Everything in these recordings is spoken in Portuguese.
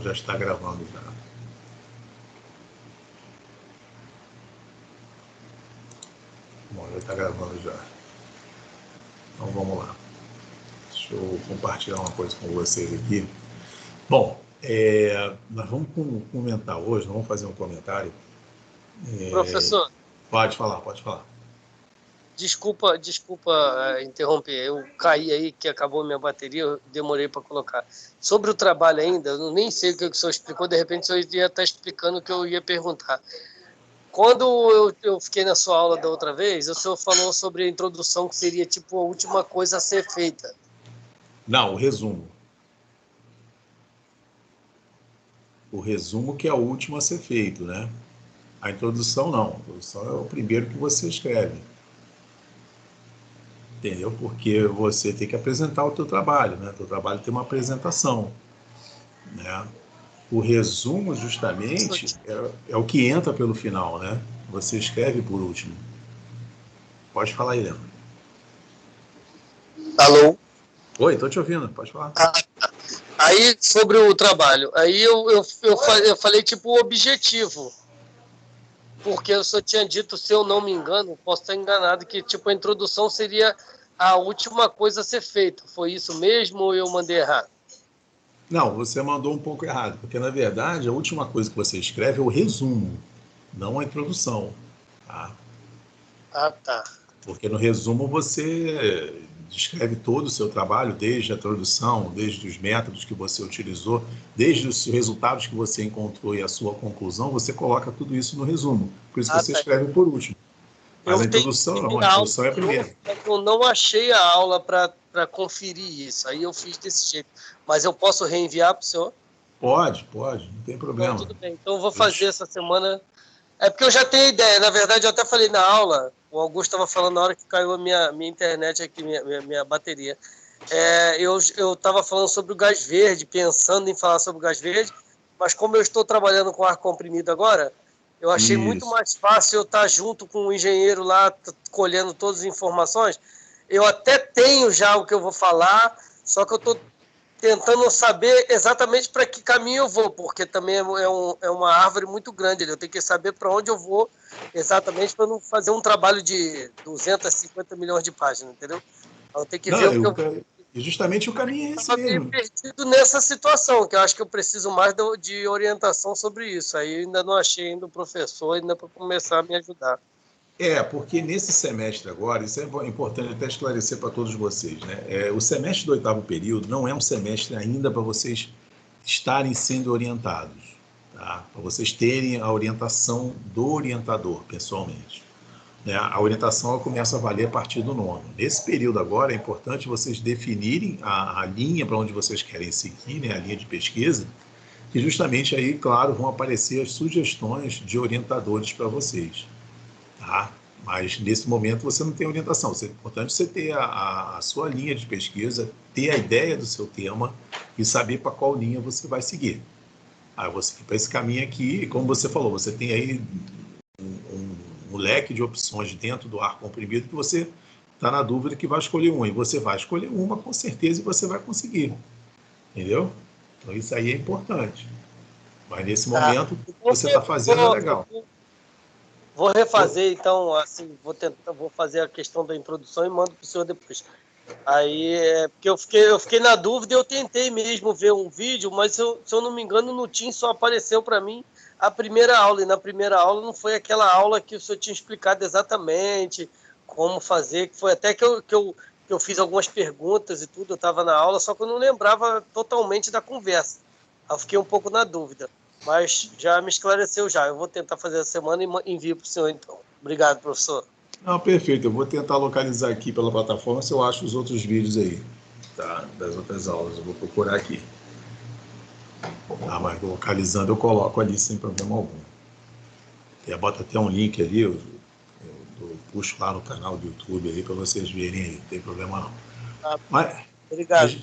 já está gravando já. Bom, já está gravando já. Então vamos lá. Deixa eu compartilhar uma coisa com vocês aqui. Bom, nós vamos comentar hoje, vamos fazer um comentário. Professor, pode falar, pode falar. Desculpa interromper, eu caí aí que acabou minha bateria, eu demorei para colocar. Sobre o trabalho ainda, eu nem sei o que o senhor explicou, de repente o senhor ia estar explicando o que eu ia perguntar. Quando eu fiquei na sua aula da outra vez, o senhor falou sobre a introdução, que seria tipo a última coisa a ser feita. Não, o resumo. O resumo que é o último a ser feito, né? A introdução não. A introdução é o primeiro que você escreve. Entendeu? Porque você tem que apresentar o teu trabalho, né? O teu trabalho tem uma apresentação, né? O resumo, justamente, é o que entra pelo final, né? Você escreve por último. Pode falar aí, Leandro. Alô? Oi, estou te ouvindo, pode falar. Aí, sobre o trabalho, aí eu falei tipo o objetivo. Porque eu só tinha dito, se eu não me engano, posso estar enganado, que tipo a introdução seria a última coisa a ser feita. Foi isso mesmo ou eu mandei errado? Não, você mandou um pouco errado, porque na verdade a última coisa que você escreve é o resumo, não a introdução. Tá? Ah, tá. Porque no resumo você descreve todo o seu trabalho, desde a introdução, desde os métodos que você utilizou, desde os resultados que você encontrou e a sua conclusão, você coloca tudo isso no resumo. Por isso que você escreve por último. Mas a introdução não, a introdução é a primeira. Eu não achei a aula para conferir isso, aí eu fiz desse jeito. Mas eu posso reenviar para o senhor? Pode, não tem problema. Então, tudo bem. Então eu vou fazer essa semana. É porque eu já tenho ideia. Na verdade, eu até falei na aula, o Augusto estava falando na hora que caiu a minha internet aqui, minha bateria. Eu estava falando sobre o gás verde, pensando em falar sobre o gás verde, mas como eu estou trabalhando com ar comprimido agora, eu achei muito mais fácil eu estar junto com o engenheiro lá, colhendo todas as informações. Eu até tenho já o que eu vou falar, só que eu estou tentando saber exatamente para que caminho eu vou, porque também é uma árvore muito grande. Eu tenho que saber para onde eu vou exatamente para não fazer um trabalho de 250 milhões de páginas, entendeu? Eu tenho que ver o que eu... E justamente o caminho é esse mesmo. Eu perdido nessa situação, que eu acho que eu preciso mais de orientação sobre isso. Aí eu ainda não achei ainda o professor, ainda para começar a me ajudar. Porque nesse semestre agora, isso é importante até esclarecer para todos vocês, né? O semestre do 8º período não é um semestre ainda para vocês estarem sendo orientados, tá? Para vocês terem a orientação do orientador, pessoalmente. Né? A orientação ela começa a valer a partir do 9º. Nesse período agora, é importante vocês definirem a linha para onde vocês querem seguir, né? A linha de pesquisa, que justamente aí, claro, vão aparecer as sugestões de orientadores para vocês. Tá? Mas nesse momento você não tem orientação. É importante você ter a sua linha de pesquisa, ter a ideia do seu tema e saber para qual linha você vai seguir. Aí você para esse caminho aqui, como você falou, você tem aí um leque de opções dentro do ar comprimido que você está na dúvida que vai escolher uma. E você vai escolher uma com certeza e você vai conseguir. Entendeu? Então isso aí é importante. Mas nesse momento, o que você está fazendo é legal. Vou refazer, então, assim, vou fazer a questão da introdução e mando para o senhor depois. Aí, porque eu fiquei na dúvida e eu tentei mesmo ver um vídeo, mas se eu não me engano, no Teams só apareceu para mim a primeira aula, e na primeira aula não foi aquela aula que o senhor tinha explicado exatamente como fazer, que foi até que eu fiz algumas perguntas e tudo, eu estava na aula, só que eu não lembrava totalmente da conversa. Aí eu fiquei um pouco na dúvida. Mas já me esclareceu já. Eu vou tentar fazer essa semana e envio para o senhor, então. Obrigado, professor. Não, perfeito. Eu vou tentar localizar aqui pela plataforma se eu acho os outros vídeos aí, tá? Das outras aulas. Eu vou procurar aqui. Mas localizando eu coloco ali sem problema algum. Eu boto até um link ali, eu puxo lá no canal do YouTube aí para vocês verem aí. Não tem problema não. Obrigado.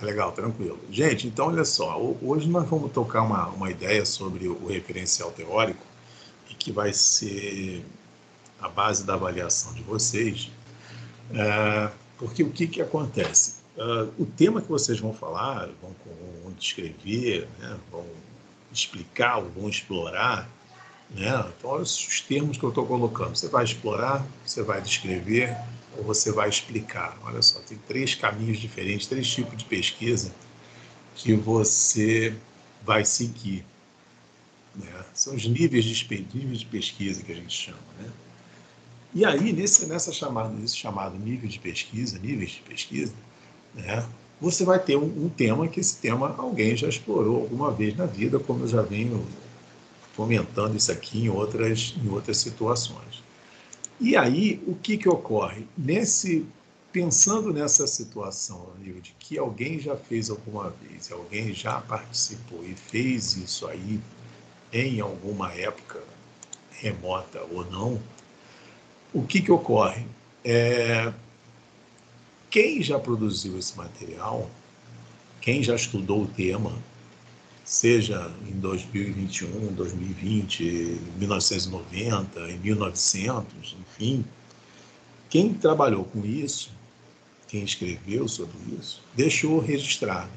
É legal, tranquilo. Gente, então olha só, hoje nós vamos tocar uma ideia sobre o referencial teórico e que vai ser a base da avaliação de vocês, porque o que acontece? o tema que vocês vão falar, vão descrever, né, vão explicar, vão explorar, né? Então, olha os termos que eu estou colocando. Você vai explorar, você vai descrever ou você vai explicar. Olha só, tem 3 caminhos diferentes, 3 tipos de pesquisa que você vai seguir, né? São os níveis de pesquisa que a gente chama, né? E aí, nesse chamado níveis de pesquisa, né, você vai ter um tema que esse tema alguém já explorou alguma vez na vida, como eu já venho comentando isso aqui em outras situações. E aí, o que ocorre? Pensando nessa situação, a nível de que alguém já fez alguma vez, alguém já participou e fez isso aí em alguma época, remota ou não, o que ocorre? Quem já produziu esse material, quem já estudou o tema, seja em 2021, 2020, 1990, em 1900, enfim, quem trabalhou com isso, quem escreveu sobre isso, deixou registrado.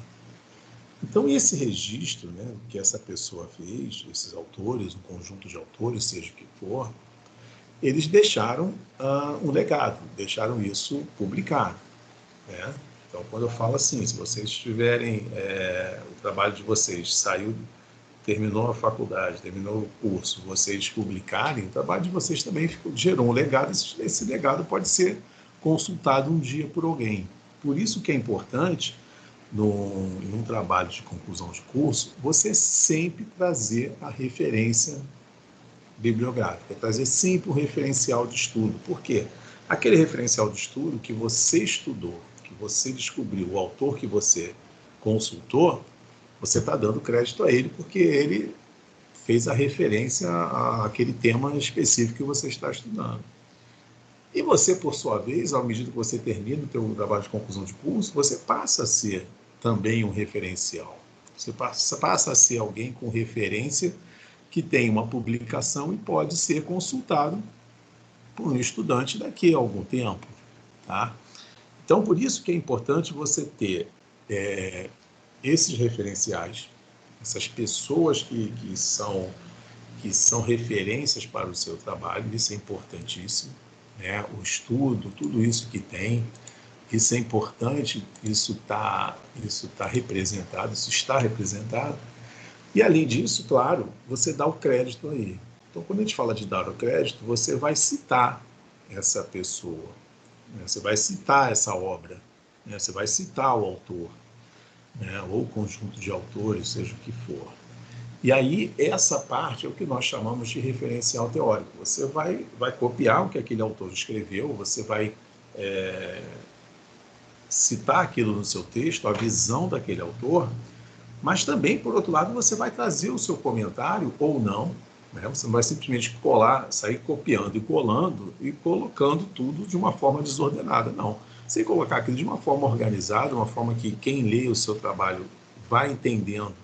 Então, esse registro, né, que essa pessoa fez, esses autores, um conjunto de autores, seja o que for, eles deixaram um legado, deixaram isso publicado, né? Então, quando eu falo assim, se vocês tiverem o trabalho de vocês, terminou a faculdade, terminou o curso, vocês publicarem, o trabalho de vocês também gerou um legado, esse legado pode ser consultado um dia por alguém. Por isso que é importante, num trabalho de conclusão de curso, você sempre trazer a referência bibliográfica, trazer sempre um referencial de estudo. Por quê? Aquele referencial de estudo que você estudou, que você descobriu, o autor que você consultou, você está dando crédito a ele porque ele fez a referência àquele tema específico que você está estudando. E você, por sua vez, à medida que você termina o seu trabalho de conclusão de curso, você passa a ser também um referencial. Você passa a ser alguém com referência que tem uma publicação e pode ser consultado por um estudante daqui a algum tempo, tá? Então, por isso que é importante você ter esses referenciais, essas pessoas que são referências para o seu trabalho, isso é importantíssimo, né? O estudo, tudo isso que tem, isso é importante, isso tá representado, isso está representado. E, além disso, claro, você dá o crédito aí. Então, quando a gente fala de dar o crédito, você vai citar essa pessoa, né? Você vai citar essa obra, né? Você vai citar o autor, né? Ou o conjunto de autores, seja o que for. E aí, essa parte é o que nós chamamos de referencial teórico. Você vai copiar o que aquele autor escreveu, você vai citar aquilo no seu texto, a visão daquele autor, mas também, por outro lado, você vai trazer o seu comentário ou não, né? Você não vai simplesmente sair copiando e colando e colocando tudo de uma forma desordenada, não. Você colocar aquilo de uma forma organizada, uma forma que quem lê o seu trabalho vai entendendo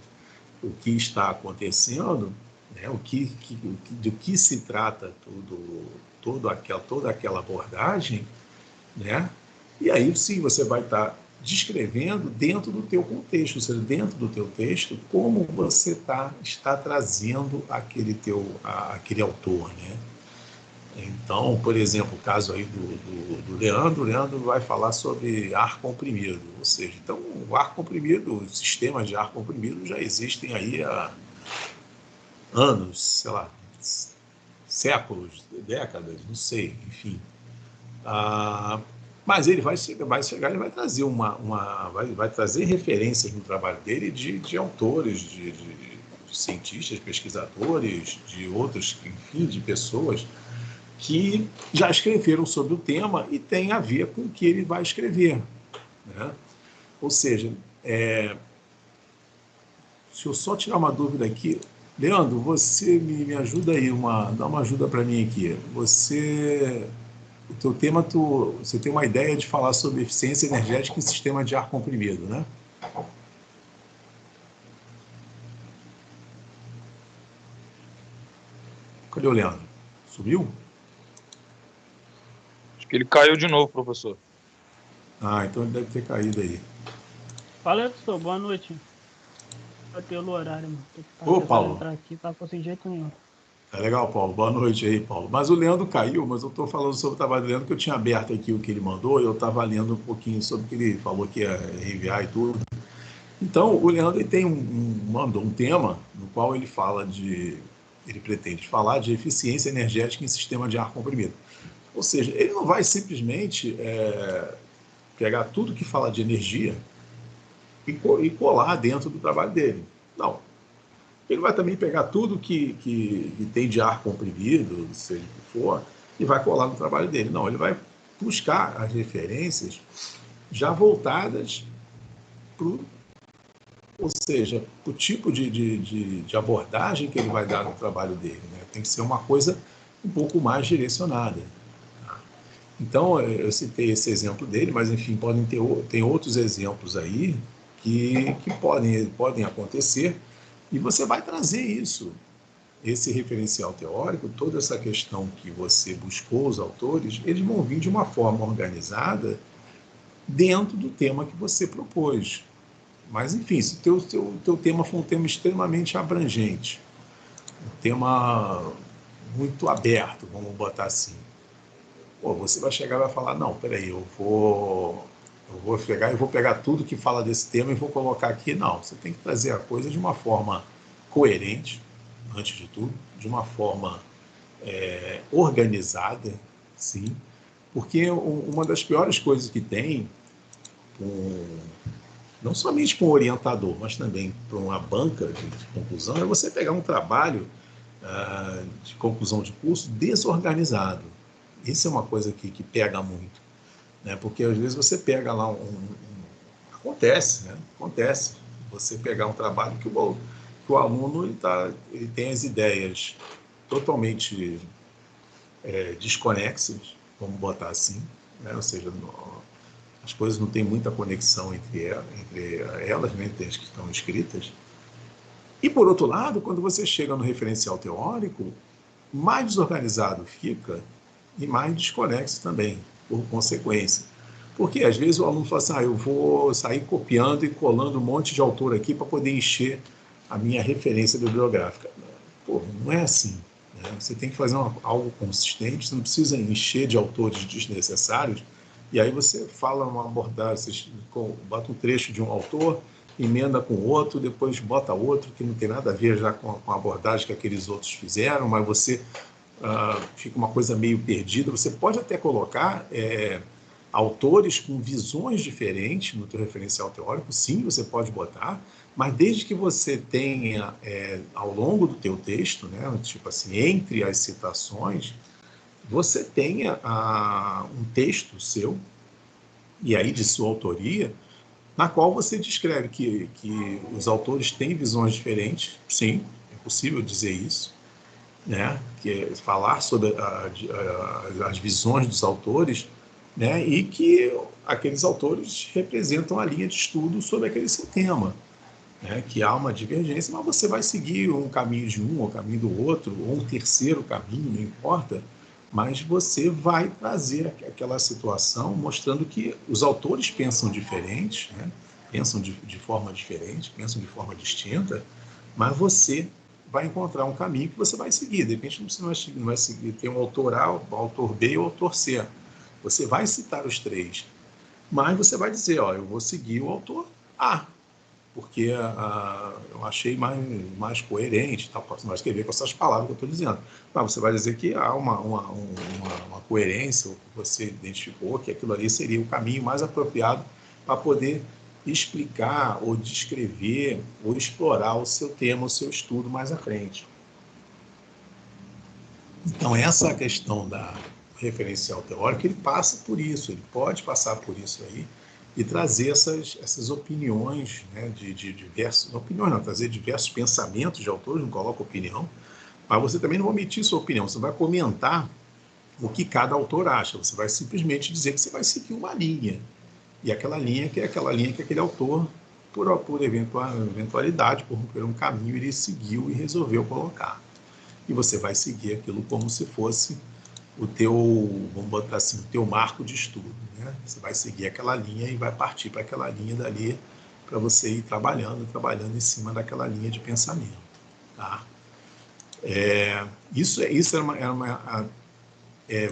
o que está acontecendo, né? Do que se trata toda aquela abordagem, né? E aí sim você vai estar descrevendo dentro do teu contexto, ou seja, dentro do teu texto, como você está trazendo aquele autor, né? Então, por exemplo, o caso aí do Leandro, o Leandro vai falar sobre ar comprimido, ou seja, então o ar comprimido, os sistemas de ar comprimido já existem aí há anos, sei lá, séculos, décadas, não sei, enfim. Mas ele vai chegar, ele vai trazer vai trazer referências no trabalho dele de autores, de cientistas, pesquisadores, de outros, enfim, de pessoas que já escreveram sobre o tema e tem a ver com o que ele vai escrever, né? Ou seja, se eu só tirar uma dúvida aqui, Leandro, você me ajuda aí, dá uma ajuda para mim aqui. O teu tema, você tem uma ideia de falar sobre eficiência energética em sistema de ar comprimido, né? Cadê o Leandro? Subiu? Acho que ele caiu de novo, professor. Então ele deve ter caído aí. Fala, professor, boa noite. Bateu o horário, mano. Tô Ô, tentando Paulo. entrar aqui, tá conseguindo jeito nenhum. Tá legal, Paulo. Boa noite aí, Paulo. Mas o Leandro caiu, mas eu estou falando sobre o trabalho do Leandro, que eu tinha aberto aqui o que ele mandou, e eu estava lendo um pouquinho sobre o que ele falou que ia enviar e tudo. Então, o Leandro ele tem mandou um tema no qual ele fala ele pretende falar de eficiência energética em sistema de ar comprimido. Ou seja, ele não vai simplesmente pegar tudo que fala de energia e colar dentro do trabalho dele. Não. Ele vai também pegar tudo que tem de ar comprimido, seja o que for, e vai colar no trabalho dele. Não, ele vai buscar as referências já voltadas para o, ou seja, o tipo de abordagem que ele vai dar no trabalho dele. Né? Tem que ser uma coisa um pouco mais direcionada. Então, eu citei esse exemplo dele, mas, enfim, tem outros exemplos aí que podem acontecer, e você vai trazer isso, esse referencial teórico, toda essa questão que você buscou, os autores, eles vão vir de uma forma organizada dentro do tema que você propôs. Mas, enfim, se o teu tema for um tema extremamente abrangente, um tema muito aberto, vamos botar assim, pô, você vai chegar e vai falar, não, peraí, eu vou pegar tudo que fala desse tema e vou colocar aqui. Não, você tem que trazer a coisa de uma forma coerente, antes de tudo, de uma forma organizada, sim, porque uma das piores coisas que tem, não somente para um orientador, mas também para uma banca de conclusão, é você pegar um trabalho de conclusão de curso desorganizado. Isso é uma coisa que pega muito, né? Porque às vezes você pega lá acontece, né? Acontece. Você pegar um trabalho que o aluno ele tem as ideias totalmente desconexas, vamos botar assim, né? Ou seja, as coisas não têm muita conexão entre elas, né? Entre as que estão escritas. E, por outro lado, quando você chega no referencial teórico, mais desorganizado fica e mais desconexo também, por consequência. Porque, às vezes, o aluno fala assim, eu vou sair copiando e colando um monte de autor aqui para poder encher a minha referência bibliográfica. Pô, não é assim. Né? Você tem que fazer algo consistente, você não precisa encher de autores desnecessários, e aí você fala uma abordagem, você bota um trecho de um autor, emenda com outro, depois bota outro que não tem nada a ver já com a abordagem que aqueles outros fizeram, mas você fica uma coisa meio perdida. Você pode até colocar autores com visões diferentes no teu referencial teórico, sim, você pode botar, mas desde que você tenha, ao longo do teu texto, né, tipo assim, entre as citações, você tenha um texto seu, e aí de sua autoria, na qual você descreve que os autores têm visões diferentes, sim, é possível dizer isso, né? Que é falar sobre as visões dos autores, né? E que aqueles autores representam a linha de estudo sobre aquele seu tema, né? Que há uma divergência, mas você vai seguir um caminho de um, ou um caminho do outro, ou um terceiro caminho, não importa, mas você vai trazer aquela situação mostrando que os autores pensam diferente, né? Pensam de forma diferente, pensam de forma distinta, mas você vai encontrar um caminho que você vai seguir. De repente você não vai seguir, tem um autor A, o autor B e o autor C. Você vai citar os três, mas você vai dizer, eu vou seguir o autor A, porque eu achei mais coerente, tá? Posso mais escrever com essas palavras que eu estou dizendo. Mas você vai dizer que há uma coerência, que você identificou que aquilo ali seria o caminho mais apropriado para poder explicar ou descrever ou explorar o seu tema, o seu estudo mais à frente. Então, essa questão da referencial teórico, ele passa por isso, ele pode passar por isso aí e trazer essas opiniões, né, de diversos, opiniões não, trazer diversos pensamentos de autores, não coloca opinião, mas você também não vai omitir sua opinião, você vai comentar o que cada autor acha, você vai simplesmente dizer que você vai seguir uma linha, e aquela linha que é aquela linha que aquele autor, por eventualidade, por um caminho, ele seguiu e resolveu colocar. E você vai seguir aquilo como se fosse o teu, vamos botar assim, o teu marco de estudo, né? Você vai seguir aquela linha e vai partir para aquela linha dali para você ir trabalhando em cima daquela linha de pensamento, tá? Isso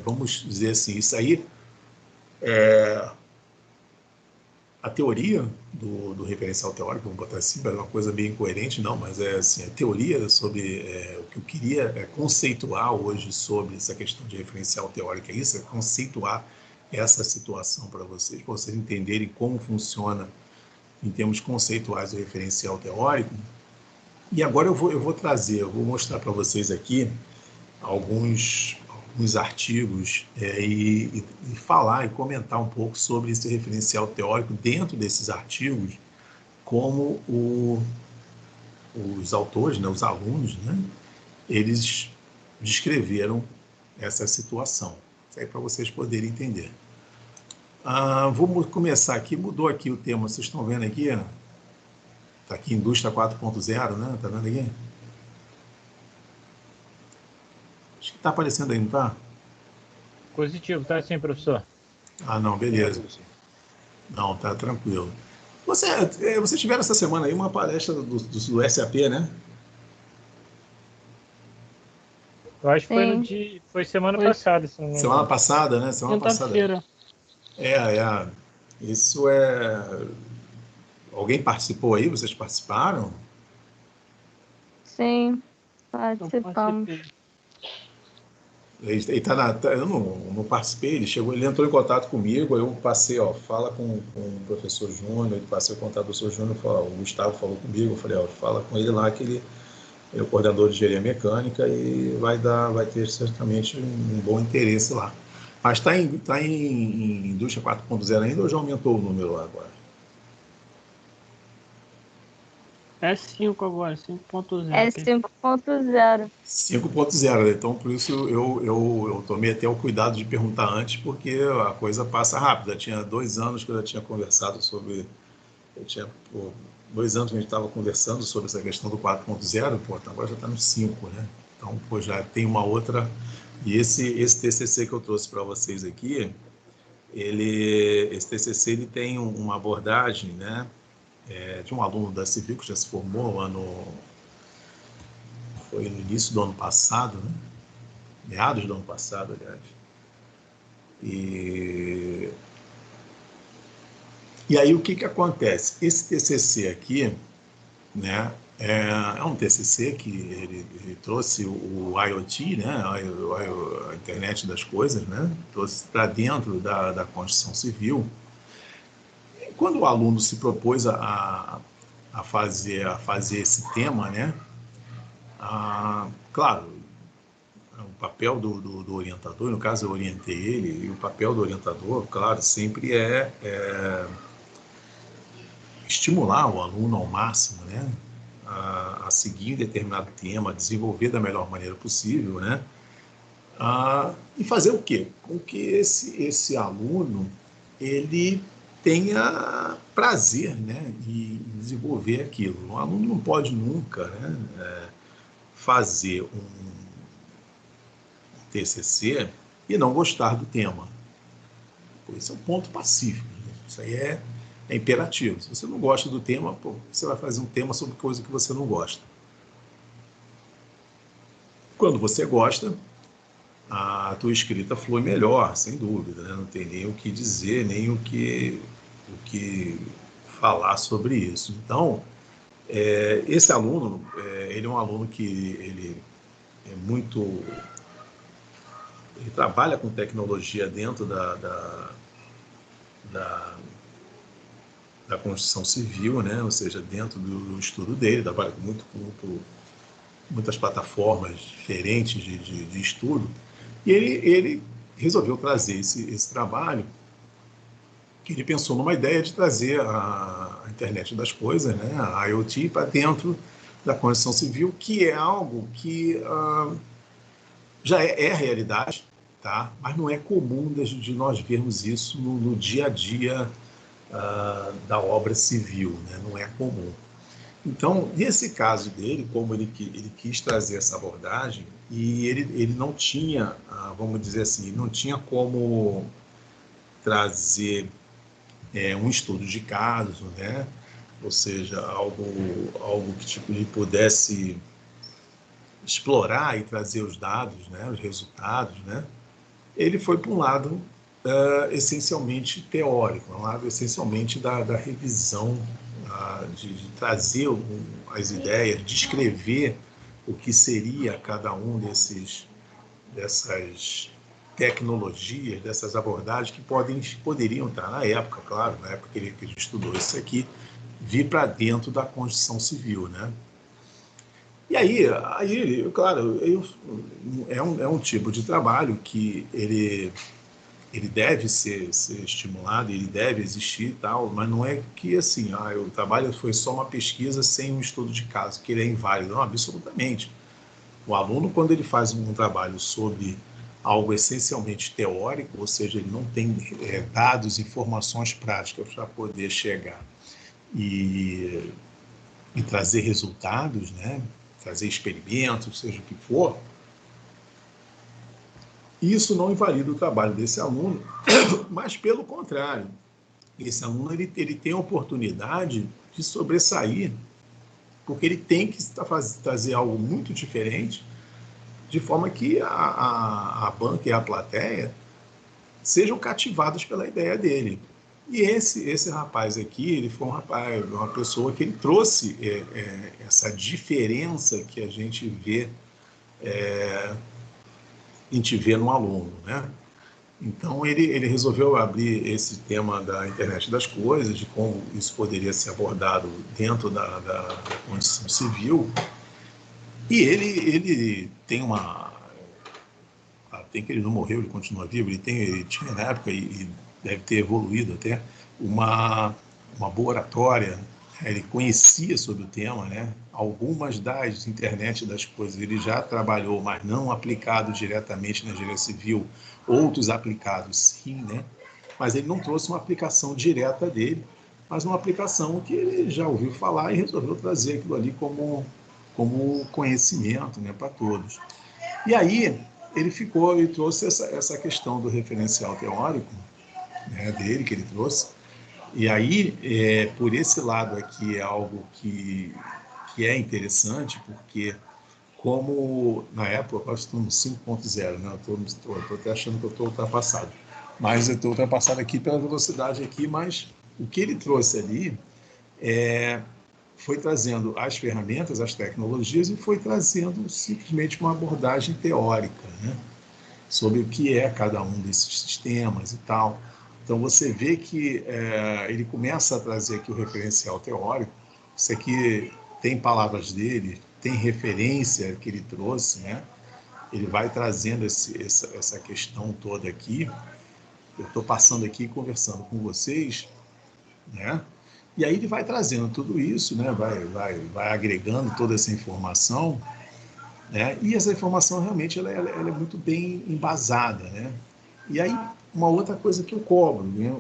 vamos dizer assim, isso aí a teoria do referencial teórico, vamos botar assim, é uma coisa meio incoerente, não, mas é assim, a teoria sobre o que eu queria conceituar hoje sobre essa questão de referencial teórico é isso, é conceituar essa situação para vocês entenderem como funciona em termos conceituais o referencial teórico. E agora eu vou mostrar para vocês aqui alguns artigos e falar e comentar um pouco sobre esse referencial teórico dentro desses artigos, como os autores, né, os alunos, né, eles descreveram essa situação. Isso aí para vocês poderem entender. Vamos começar aqui, mudou aqui o tema, vocês estão vendo aqui? Está aqui Indústria 4.0, né? Está vendo aqui? Acho que está aparecendo aí, não está? Positivo, tá sim, professor. Não, beleza. Não, tá tranquilo. Vocês tiveram essa semana aí uma palestra do SAP, né? Eu acho que foi semana passada. Semana passada, né? Semana passada. Quinta-feira. Isso é... Alguém participou aí? Vocês participaram? Sim, participamos. Ele eu não participei, ele entrou em contato comigo, eu passei, fala com o professor Júnior, ele passei o contato do professor Júnior, o Gustavo falou comigo, eu falei, fala com ele lá que ele é o coordenador de engenharia mecânica e vai ter certamente um bom interesse lá. Mas está em indústria 4.0 ainda ou já aumentou o número lá agora? É 5 agora, 5.0. É 5.0. 5.0, então por isso eu tomei até o cuidado de perguntar antes, porque a coisa passa rápido. Tinha 2 anos que eu já tinha conversado sobre... 2 anos que a gente estava conversando sobre essa questão do 4.0, agora já está no 5, né? Então, já tem uma outra... E esse TCC que eu trouxe para vocês aqui, esse TCC ele tem uma abordagem, né? De um aluno da Civil que já se formou foi no início do ano passado, né? Meados do ano passado, aliás. E aí o que acontece? Esse TCC aqui, né, é um TCC que ele trouxe o IoT, né, a internet das coisas, né, trouxe para dentro da construção civil. Quando o aluno se propôs a fazer esse tema, né, claro, o papel do orientador, no caso eu orientei ele, e o papel do orientador, claro, sempre é estimular o aluno ao máximo, né, a seguir determinado tema, desenvolver da melhor maneira possível, né, e fazer o quê? Com que esse aluno ele tenha prazer, né, em desenvolver aquilo. O aluno não pode nunca, né, fazer um TCC e não gostar do tema. Esse é um ponto pacífico. Né? Isso aí é imperativo. Se você não gosta do tema, você vai fazer um tema sobre coisa que você não gosta. Quando você gosta, a tua escrita flui melhor, sem dúvida, né? Não tem nem o que dizer, nem o que falar sobre isso. Então, esse aluno, ele é um aluno que ele é muito... Ele trabalha com tecnologia dentro da construção civil, né? Ou seja, dentro do estudo dele, trabalha com muitas plataformas diferentes de estudo. E ele resolveu trazer esse trabalho, que ele pensou numa ideia de trazer a internet das coisas, né? A IoT, para dentro da construção civil, que é algo que já é realidade, tá? Mas não é comum de nós vermos isso no dia a dia da obra civil, né? Não é comum. Então, nesse caso dele, como ele quis trazer essa abordagem, e ele não tinha, vamos dizer assim, não tinha como trazer um estudo de caso, né? ou seja, algo que tipo, ele pudesse explorar e trazer os dados, né, os resultados, né, ele foi para um lado essencialmente teórico, um lado essencialmente da revisão, de trazer as ideias, descrever o que seria cada um dessas tecnologias, dessas abordagens que poderiam estar na época, claro, na época que ele estudou isso aqui, vir para dentro da Constituição Civil, né? E aí claro, é um tipo de trabalho que ele deve ser estimulado, ele deve existir e tal, mas não é que assim, o trabalho foi só uma pesquisa sem um estudo de caso, que ele é inválido. Não, absolutamente. O aluno, quando ele faz um trabalho sobre algo essencialmente teórico, ou seja, ele não tem dados, informações práticas para poder chegar e trazer resultados, né? Trazer experimentos, seja o que for, isso não invalida o trabalho desse aluno, mas pelo contrário, esse aluno ele tem a oportunidade de sobressair, porque ele tem que trazer algo muito diferente, de forma que a banca e a plateia sejam cativados pela ideia dele. E esse rapaz aqui, ele foi uma pessoa que ele trouxe essa diferença que a gente vê no aluno, né? Então, ele resolveu abrir esse tema da internet das coisas, de como isso poderia ser abordado dentro da Constituição Civil. E ele tem tem que ele não morreu, ele continua vivo, ele tinha na época, e deve ter evoluído até, uma boa oratória, né? Ele conhecia sobre o tema, né? Algumas das internet das coisas ele já trabalhou, mas não aplicado diretamente na engenharia civil, outros aplicados sim, né? Mas ele não trouxe uma aplicação direta dele, mas uma aplicação que ele já ouviu falar e resolveu trazer aquilo ali como conhecimento, né, para todos. E aí ele trouxe essa questão do referencial teórico, né, dele, que ele trouxe. E aí, por esse lado aqui, é algo que é interessante, porque como na época, nós estamos 5.0, né? Eu estou até achando que eu estou ultrapassado. Mas eu estou ultrapassado aqui pela velocidade aqui, mas o que ele trouxe ali foi trazendo as ferramentas, as tecnologias, e foi trazendo simplesmente uma abordagem teórica, né? Sobre o que é cada um desses sistemas e tal. Então, você vê que ele começa a trazer aqui o referencial teórico. Isso aqui tem palavras dele, tem referência que ele trouxe, né? Ele vai trazendo essa questão toda aqui. Eu estou passando aqui e conversando com vocês, né? E aí ele vai trazendo tudo isso, né? Vai agregando toda essa informação, né? E essa informação realmente ela é muito bem embasada, né? E aí uma outra coisa que eu cobro, né?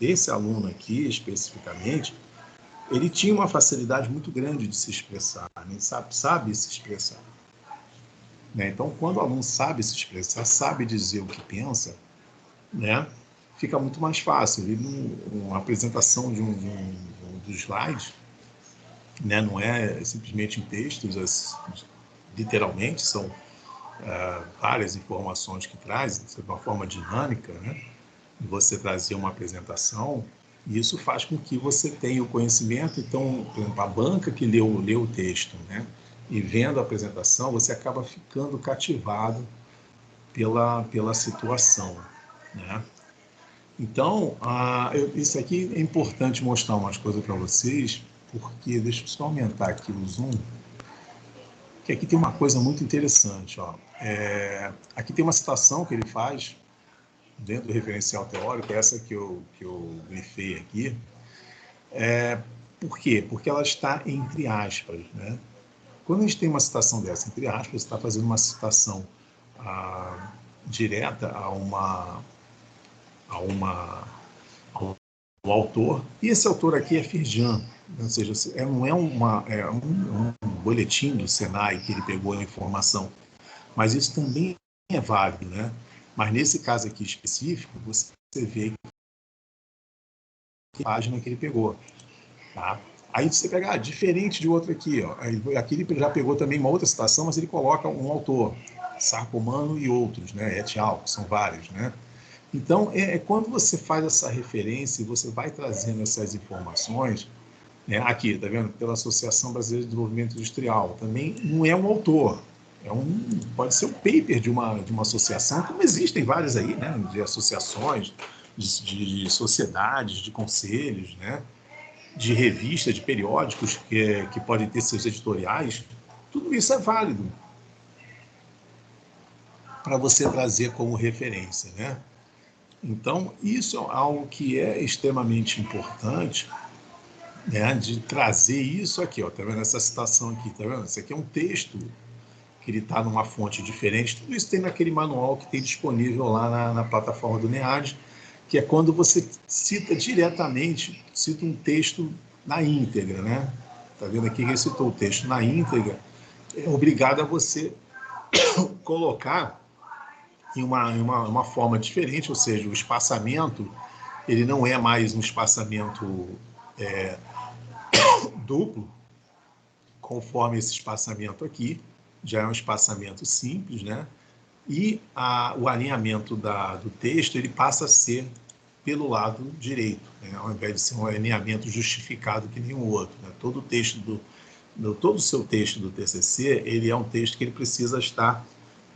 Esse aluno aqui especificamente, ele tinha uma facilidade muito grande de se expressar, né? Sabe se expressar, né? Então, quando o aluno sabe se expressar, sabe dizer o que pensa, né? Fica muito mais fácil. Uma apresentação dos slides, né? Não é simplesmente em textos, literalmente, são várias informações que traz, de uma forma dinâmica, né? Você trazer uma apresentação, e isso faz com que você tenha o conhecimento. Então, por exemplo, a banca que leu o texto, né? E vendo a apresentação, você acaba ficando cativado pela situação, né? Então, isso aqui é importante mostrar umas coisas para vocês, porque, deixa eu só aumentar aqui o zoom, que aqui tem uma coisa muito interessante. Ó. Aqui tem uma citação que ele faz dentro do referencial teórico, essa que eu grifei aqui. Por quê? Porque ela está entre aspas, né? Quando a gente tem uma citação dessa entre aspas, você está fazendo uma citação direta ao autor, e esse autor aqui é Firjan, ou seja, não é um boletim do Senai que ele pegou a informação, mas isso também é válido, né? Mas nesse caso aqui específico, você vê que página que ele pegou. Tá? Aí você pega, diferente de outro aqui, ó. Aqui ele já pegou também uma outra citação, mas ele coloca um autor, Sarcomano e outros, né? Et al., são vários, né? Então, quando você faz essa referência e você vai trazendo essas informações, né? Aqui, tá vendo? Pela Associação Brasileira de Desenvolvimento Industrial, também não é um autor, pode ser um paper de uma associação, como existem várias aí, né? De associações, de sociedades, de conselhos, né? De revistas, de periódicos que podem ter seus editoriais, tudo isso é válido para você trazer como referência, né? Então, isso é algo que é extremamente importante, né? De trazer isso aqui, ó, tá vendo essa citação aqui, tá vendo? Isso aqui é um texto que ele está numa fonte diferente, tudo isso tem naquele manual que tem disponível lá na plataforma do NEAD, que é quando você cita diretamente, cita um texto na íntegra, né? Tá vendo aqui que ele citou o texto na íntegra, é obrigado a você colocar em uma forma diferente, ou seja, o espaçamento, ele não é mais um espaçamento duplo, conforme esse espaçamento aqui, já é um espaçamento simples, né? E o alinhamento do texto, ele passa a ser pelo lado direito, né? Ao invés de ser um alinhamento justificado que nenhum outro, né? Todo o seu texto do TCC, ele é um texto que ele precisa estar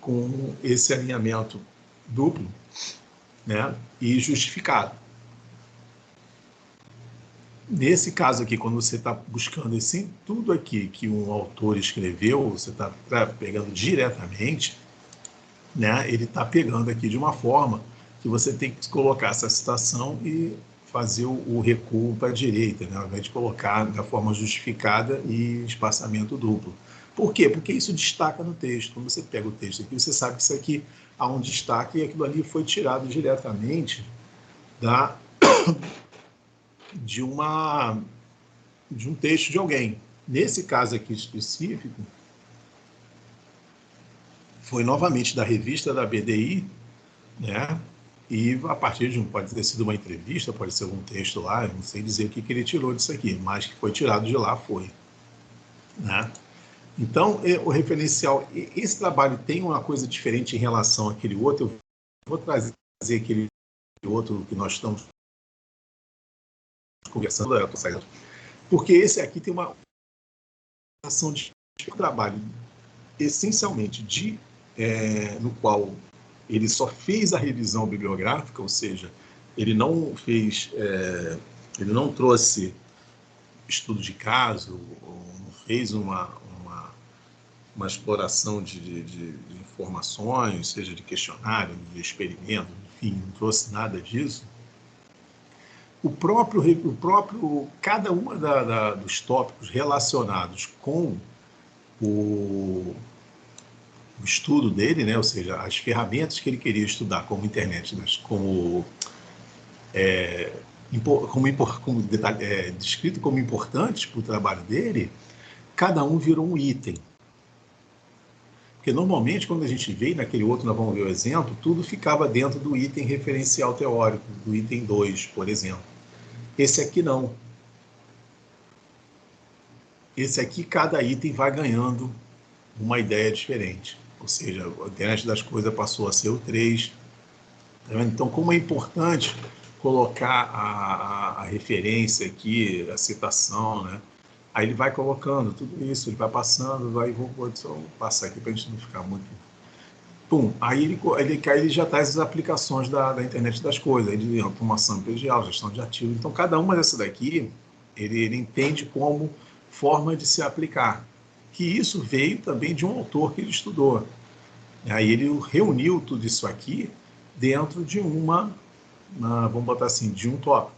com esse alinhamento duplo, né? E justificado. Nesse caso aqui, quando você está buscando assim, tudo aqui que um autor escreveu, você está pegando diretamente, né? Ele está pegando aqui de uma forma que você tem que colocar essa citação e fazer o recuo para a direita, né? Ao invés de colocar da forma justificada e espaçamento duplo. Por quê? Porque isso destaca no texto. Quando você pega o texto aqui, você sabe que isso aqui há um destaque e aquilo ali foi tirado diretamente de um texto de alguém. Nesse caso aqui específico, foi novamente da revista da BDI, né? E a partir pode ter sido uma entrevista, pode ser algum texto lá, eu não sei dizer o que ele tirou disso aqui, mas que foi tirado de lá foi, né? Então, o referencial, esse trabalho tem uma coisa diferente em relação àquele outro, eu vou trazer aquele outro que nós estamos conversando, porque esse aqui tem uma ação de trabalho essencialmente no qual ele só fez a revisão bibliográfica, ou seja, ele não trouxe estudo de caso, ou não fez uma exploração de informações, seja de questionário, de experimento, enfim, não trouxe nada disso. Cada uma dos tópicos relacionados com o estudo dele, né, ou seja, as ferramentas que ele queria estudar, como internet, descrito como importantes para o trabalho dele, cada um virou um item. Porque normalmente, quando a gente vê, naquele outro nós vamos ver o exemplo, tudo ficava dentro do item referencial teórico, do item 2, por exemplo. Esse aqui não. Esse aqui, cada item vai ganhando uma ideia diferente. Ou seja, a internet das coisas passou a ser o 3. Tá vendo? Então, como é importante colocar a referência aqui, a citação, né? Aí ele vai colocando tudo isso, ele vai passando, vou só passar aqui para a gente não ficar muito... Pum, aí ele já traz as aplicações da internet das coisas, de automação empresarial, gestão de ativos. Então, cada uma dessas daqui, ele entende como forma de se aplicar. Que isso veio também de um autor que ele estudou. Aí ele reuniu tudo isso aqui dentro de vamos botar assim, de um tópico,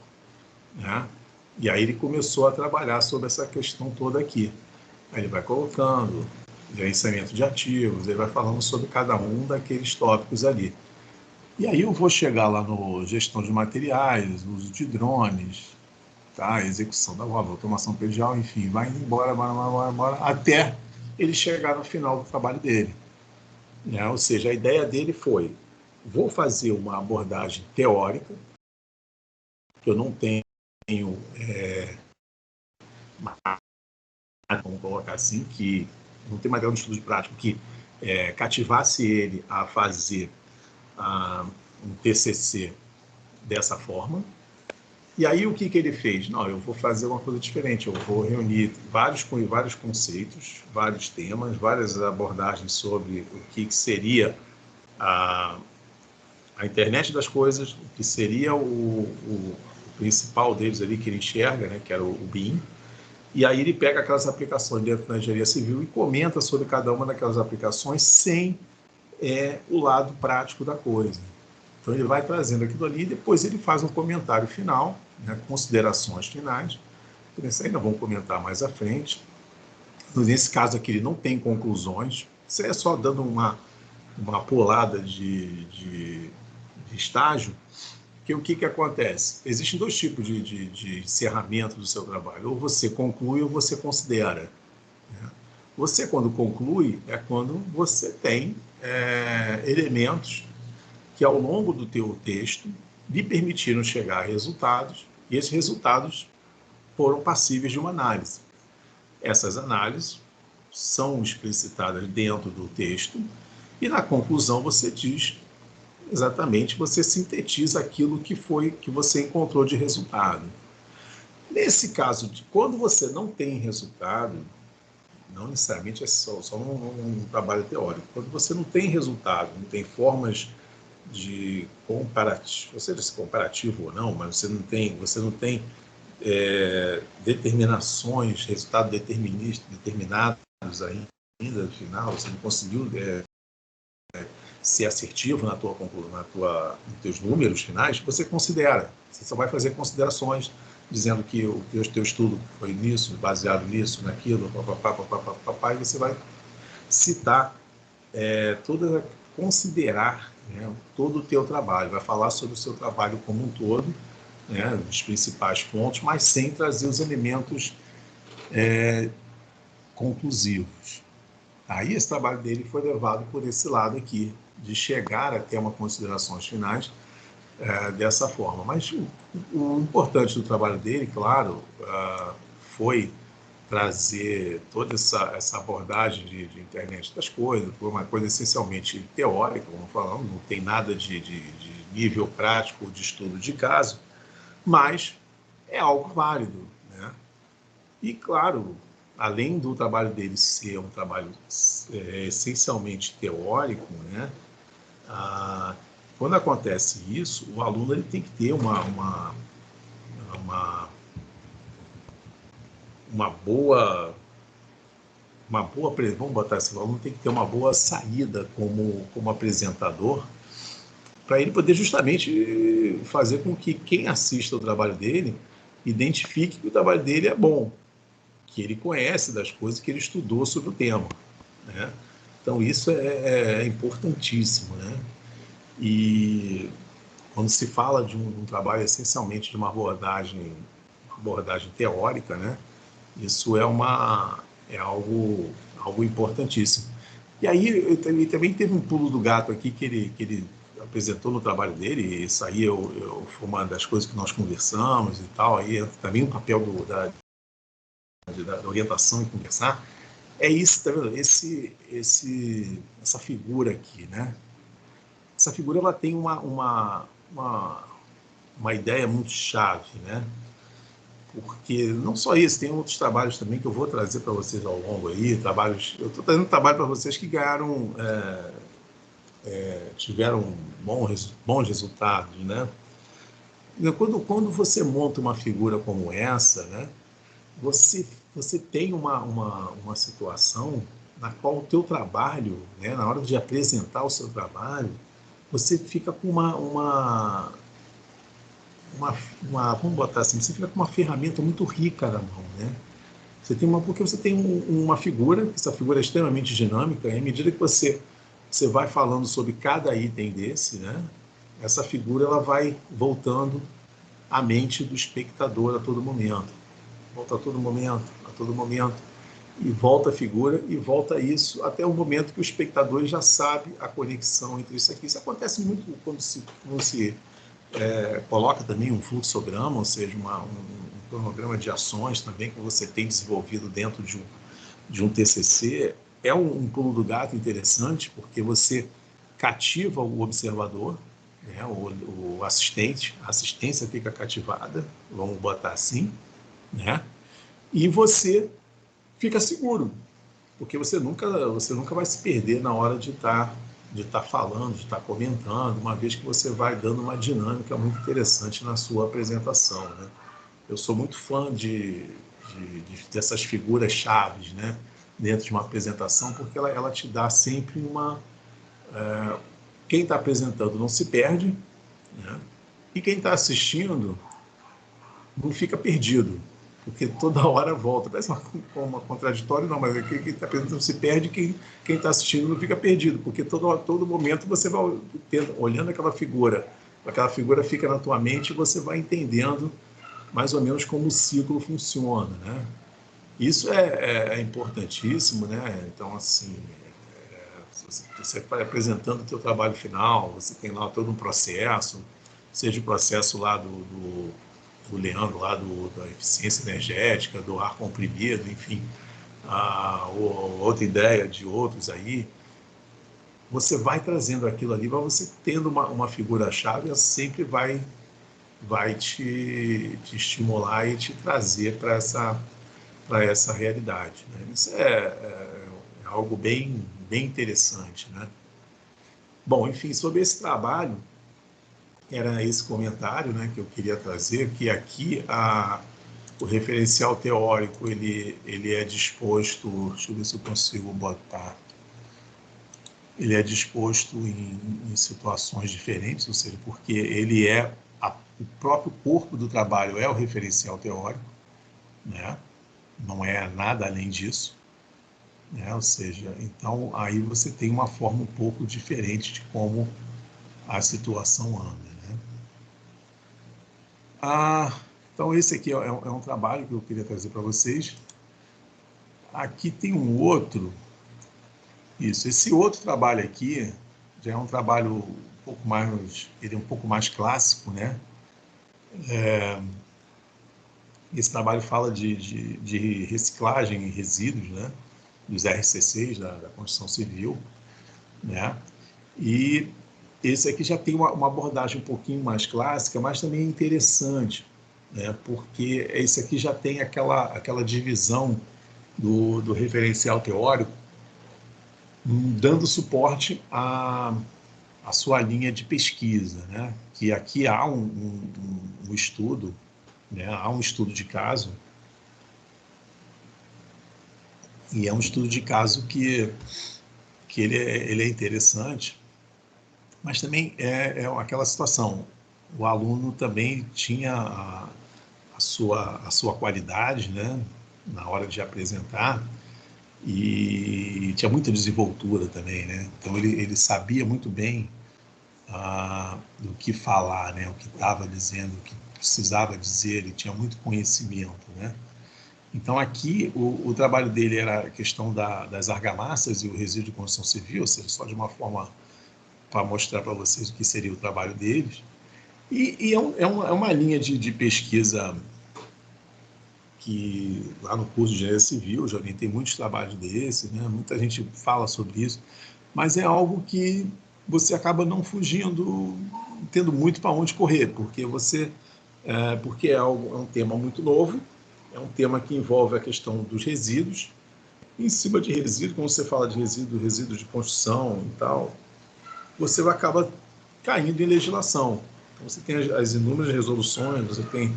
né? E aí ele começou a trabalhar sobre essa questão toda aqui. Aí ele vai colocando gerenciamento de ativos, ele vai falando sobre cada um daqueles tópicos ali. E aí eu vou chegar lá no gestão de materiais, uso de drones, tá? Execução da obra, automação predial, enfim, vai indo embora, até ele chegar no final do trabalho dele, né? Ou seja, a ideia dele foi: vou fazer uma abordagem teórica, que eu não tenho vamos colocar assim, que não tem material de estudo prático que cativasse ele a fazer um TCC dessa forma. E aí o que ele fez? Não, eu vou fazer uma coisa diferente, eu vou reunir vários conceitos, vários temas, várias abordagens sobre o que seria a internet das coisas, o que seria o principal deles ali que ele enxerga, né, que era o BIM. E aí ele pega aquelas aplicações dentro da engenharia civil e comenta sobre cada uma daquelas aplicações sem o lado prático da coisa. Então ele vai trazendo aquilo ali e depois ele faz um comentário final, né, considerações finais. Isso ainda vamos comentar mais à frente. Nesse caso aqui ele não tem conclusões, isso é só dando uma pulada de estágio, que o que acontece? Existem dois tipos de encerramento do seu trabalho, ou você conclui ou você considera. Né? Você, quando conclui, é quando você tem elementos que, ao longo do teu texto, lhe permitiram chegar a resultados, e esses resultados foram passíveis de uma análise. Essas análises são explicitadas dentro do texto, e na conclusão você diz exatamente, você sintetiza aquilo que você encontrou de resultado. Nesse caso, quando você não tem resultado, não necessariamente é só um trabalho teórico, quando você não tem resultado, não tem formas de comparativo, seja se comparativo ou não, mas você não tem determinações, resultados determinados ainda no final, você não conseguiu ser assertivo nos teus números finais, você considera. Você só vai fazer considerações dizendo que o teu estudo foi nisso, baseado nisso, naquilo, papapá, e você vai citar, considerar, né, todo o teu trabalho, vai falar sobre o seu trabalho como um todo, né, os principais pontos, mas sem trazer os elementos conclusivos. Aí esse trabalho dele foi levado por esse lado aqui, de chegar até uma considerações finais dessa forma. Mas o importante do trabalho dele, claro, foi trazer toda essa abordagem de internet das coisas, foi uma coisa essencialmente teórica, como falamos, não tem nada de nível prático, de estudo de caso, mas é algo válido, né? E, claro, além do trabalho dele ser um trabalho essencialmente teórico, né, quando acontece isso, o aluno ele tem que ter uma boa, vamos botar assim, o aluno tem que ter uma boa saída como apresentador, para ele poder justamente fazer com que quem assista o trabalho dele identifique que o trabalho dele é bom, que ele conhece das coisas que ele estudou sobre o tema, né? Então isso é importantíssimo, né? E quando se fala de um trabalho essencialmente de uma abordagem teórica, né? Isso é algo importantíssimo. E aí ele também teve um pulo do gato aqui que ele apresentou no trabalho dele, e isso aí foi uma das coisas que nós conversamos e tal, aí também o papel da orientação e conversar, é isso, tá vendo? Essa figura aqui, né? Essa figura ela tem uma ideia muito chave, né? Porque não só isso, tem outros trabalhos também que eu vou trazer para vocês ao longo aí, eu estou trazendo trabalho para vocês que ganharam, tiveram bons resultados, né? Quando você monta uma figura como essa, né? Você tem uma situação na qual o teu trabalho, né, na hora de apresentar o seu trabalho, você fica com vamos botar assim, você fica com uma ferramenta muito rica na mão, né? Porque você tem uma figura, essa figura é extremamente dinâmica, e à medida que você vai falando sobre cada item desse, né, essa figura ela vai voltando à mente do espectador a todo momento. Volta a todo momento, e volta a figura, e volta isso, até o momento que o espectador já sabe a conexão entre isso aqui. Isso acontece muito quando se coloca também um fluxograma, ou seja, um cronograma de ações também que você tem desenvolvido dentro de um TCC. É um pulo do gato interessante, porque você cativa o observador, né, o assistente, a assistência fica cativada, vamos botar assim, né, e você fica seguro, porque você nunca vai se perder na hora de estar falando, de estar comentando, uma vez que você vai dando uma dinâmica muito interessante na sua apresentação, né? Eu sou muito fã dessas figuras chaves, né, dentro de uma apresentação, porque ela te dá sempre quem está apresentando não se perde, né, e quem está assistindo não fica perdido, porque toda hora volta. Parece uma contraditória, não, mas quem está apresentando se perde, quem está assistindo não fica perdido, porque todo momento você vai olhando aquela figura fica na tua mente e você vai entendendo mais ou menos como o ciclo funciona, né? Isso é importantíssimo, né? Então, assim, você vai apresentando o teu trabalho final, você tem lá todo um processo, seja o processo lá do Leandro, lá da eficiência energética, do ar comprimido, enfim, outra ideia de outros aí. Você vai trazendo aquilo ali, você tendo uma figura-chave, ela sempre vai te estimular e te trazer para essa realidade, né? Isso é algo bem interessante, né? Bom, enfim, sobre esse trabalho, era esse comentário, né, que eu queria trazer, que aqui o referencial teórico ele é disposto, deixa eu ver se eu consigo botar, ele é disposto em situações diferentes, ou seja, porque ele o próprio corpo do trabalho é o referencial teórico, né? Não é nada além disso, né? Ou seja, então aí você tem uma forma um pouco diferente de como a situação anda, né? Então esse aqui é um trabalho que eu queria trazer para vocês. Aqui tem um outro, esse outro trabalho aqui já é um trabalho um pouco mais, ele é um pouco mais clássico, né? Esse trabalho fala de reciclagem e resíduos, né, dos RCCs, da construção civil, né? E esse aqui já tem uma abordagem um pouquinho mais clássica, mas também interessante, né? Porque esse aqui já tem aquela divisão do referencial teórico, dando suporte à sua linha de pesquisa, né? Que aqui há um estudo, né? Há um estudo de caso, e é um estudo de caso que ele é interessante, mas também é aquela situação, o aluno também tinha a sua qualidade, né, na hora de apresentar, e tinha muita desenvoltura também, né? Então ele sabia muito bem do que falar, né? O que estava dizendo, o que precisava dizer, ele tinha muito conhecimento, né? Então aqui o trabalho dele era a questão das argamassas e o resíduo de construção civil, ou seja, só de uma forma para mostrar para vocês o que seria o trabalho deles. E é uma linha de pesquisa que lá no curso de engenharia civil já orientei muitos trabalhos desses, né? Muita gente fala sobre isso, mas é algo que você acaba não fugindo, tendo muito para onde correr, porque porque é um tema muito novo, é um tema que envolve a questão dos resíduos. Em cima de resíduo, quando você fala de resíduo de construção e tal, você acaba caindo em legislação. Então, você tem as inúmeras resoluções, você tem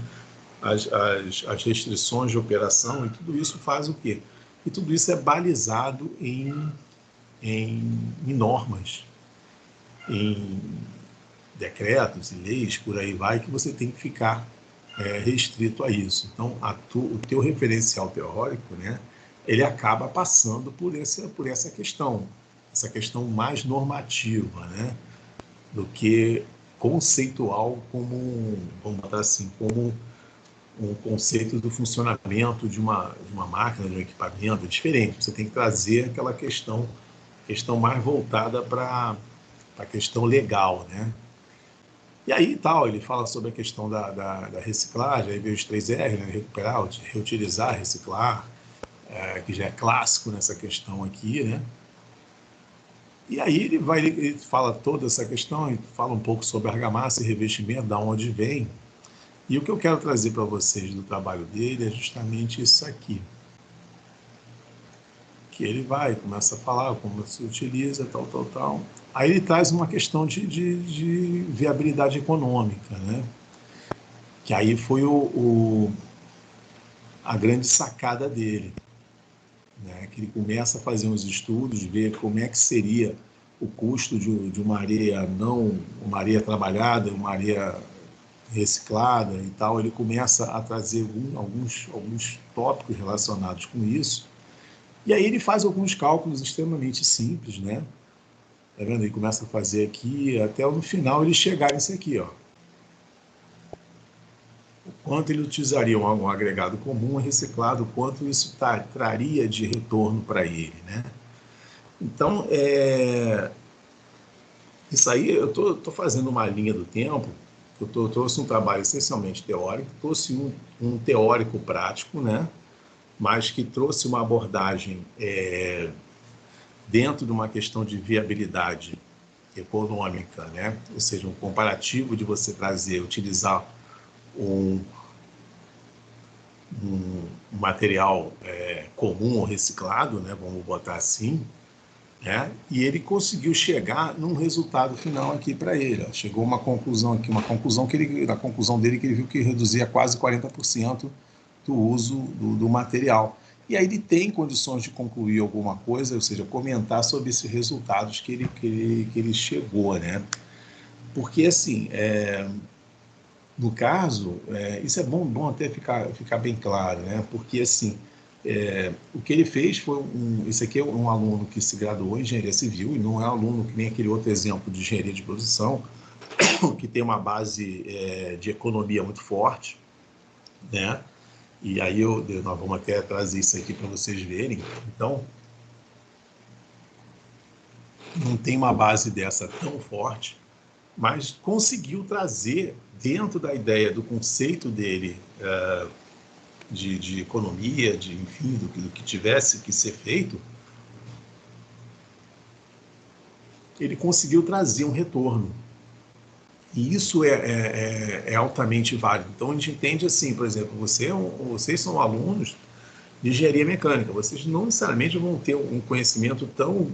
as restrições de operação, e tudo isso faz o quê? E tudo isso é balizado em normas, em decretos e leis, por aí vai, que você tem que ficar restrito a isso. Então, o teu referencial teórico, né, ele acaba passando por essa questão mais normativa, né, do que conceitual, vamos botar assim, como um conceito do funcionamento de uma máquina, de um equipamento. É diferente. Você tem que trazer aquela questão mais voltada para a questão legal, né? E aí, tal, ele fala sobre a questão da reciclagem, aí veio os 3R, né? Recuperar, reutilizar, reciclar, que já é clássico nessa questão aqui, né? E aí ele fala toda essa questão, e fala um pouco sobre argamassa e revestimento, da onde vem. E o que eu quero trazer para vocês do trabalho dele é justamente isso aqui. Que ele começa a falar como se utiliza, tal. Aí ele traz uma questão de viabilidade econômica, né? Que aí foi a grande sacada dele, né? Que ele começa a fazer uns estudos, ver como é que seria o custo de uma areia uma areia trabalhada, uma areia reciclada e tal. Ele começa a trazer alguns tópicos relacionados com isso. E aí ele faz alguns cálculos extremamente simples, né? Tá vendo? Ele começa a fazer aqui, até no final ele chegar nisso aqui, ó. O quanto ele utilizaria um agregado comum reciclado, quanto isso traria de retorno para ele, né? Então, isso aí eu tô fazendo uma linha do tempo. Eu trouxe um trabalho essencialmente teórico, trouxe um teórico prático, né? Mas que trouxe uma abordagem dentro de uma questão de viabilidade econômica, né? Ou seja, um comparativo de você utilizar um material comum ou reciclado, né? Vamos botar assim, né? E ele conseguiu chegar num resultado final aqui para ele. Ó. Chegou a uma conclusão aqui, na conclusão dele que ele viu que reduzia quase 40% do uso do material. E aí ele tem condições de concluir alguma coisa, ou seja, comentar sobre esses resultados que ele chegou, né? Porque, assim, no caso, isso é bom até ficar bem claro, né? Porque, assim, o que ele fez foi esse aqui é um aluno que se graduou em engenharia civil, e não é um aluno que nem aquele outro exemplo de engenharia de produção, que tem uma base de economia muito forte, né? E aí nós vamos até trazer isso aqui para vocês verem. Então, não tem uma base dessa tão forte, mas conseguiu trazer dentro da ideia, do conceito dele de economia, enfim, do que tivesse que ser feito, ele conseguiu trazer um retorno. E isso é altamente válido. Então, a gente entende assim, por exemplo, vocês são alunos de engenharia mecânica, vocês não necessariamente vão ter um conhecimento tão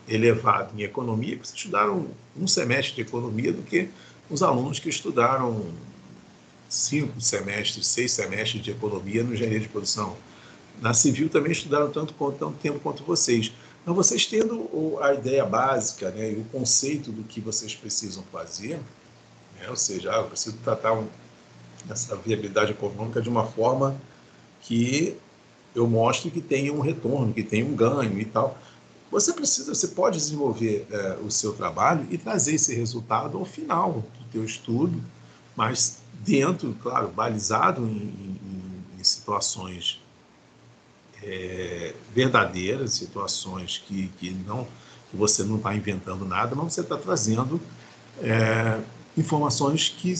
elevado em economia, porque vocês estudaram um semestre de economia, do que os alunos que estudaram 5 semestres, 6 semestres de economia no engenharia de produção. Na civil também estudaram tanto tempo quanto vocês. Então, vocês tendo a ideia básica, né, e o conceito do que vocês precisam fazer, né, ou seja, eu preciso tratar essa viabilidade econômica de uma forma que eu mostre que tem um retorno, que tem um ganho e tal. Você pode desenvolver o seu trabalho e trazer esse resultado ao final do teu estudo, mas dentro, claro, balizado em situações verdadeiras, situações que você não está inventando nada, mas você está trazendo informações que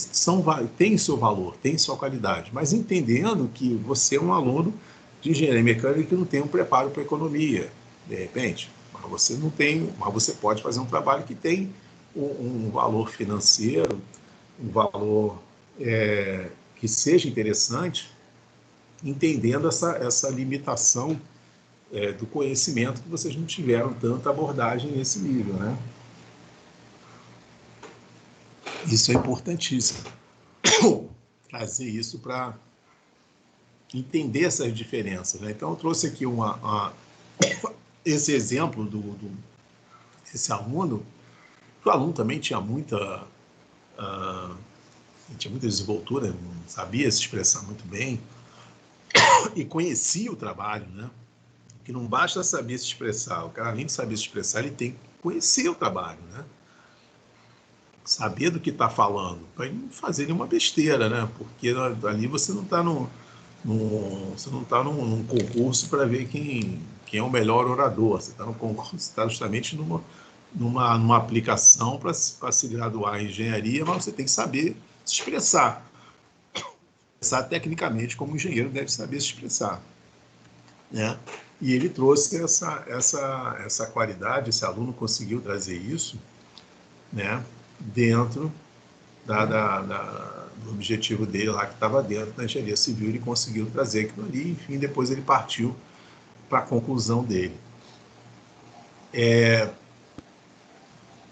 têm seu valor, têm sua qualidade, mas entendendo que você é um aluno de engenharia mecânica que não tem um preparo para a economia, de repente. Mas você pode fazer um trabalho que tem um valor financeiro, um valor que seja interessante, entendendo essa limitação do conhecimento, que vocês não tiveram tanta abordagem nesse nível, né? Isso é importantíssimo. Trazer isso para entender essas diferenças, né? Então, eu trouxe aqui esse exemplo desse aluno, que o aluno também tinha muita desenvoltura, não sabia se expressar muito bem, e conhecia o trabalho, né? Que não basta saber se expressar, o cara, além de saber se expressar, ele tem que conhecer o trabalho, né? Saber do que está falando, para não fazer nenhuma besteira, né? Porque ali você não está num concurso para ver quem é o melhor orador, você está no concurso, está justamente numa aplicação para se graduar em engenharia, mas você tem que saber se expressar. Expressar tecnicamente como o engenheiro deve saber se expressar, né? E ele trouxe essa qualidade, esse aluno conseguiu trazer isso, né, dentro do objetivo dele lá, que estava dentro da engenharia civil, ele conseguiu trazer aquilo ali, enfim, depois ele partiu para a conclusão dele.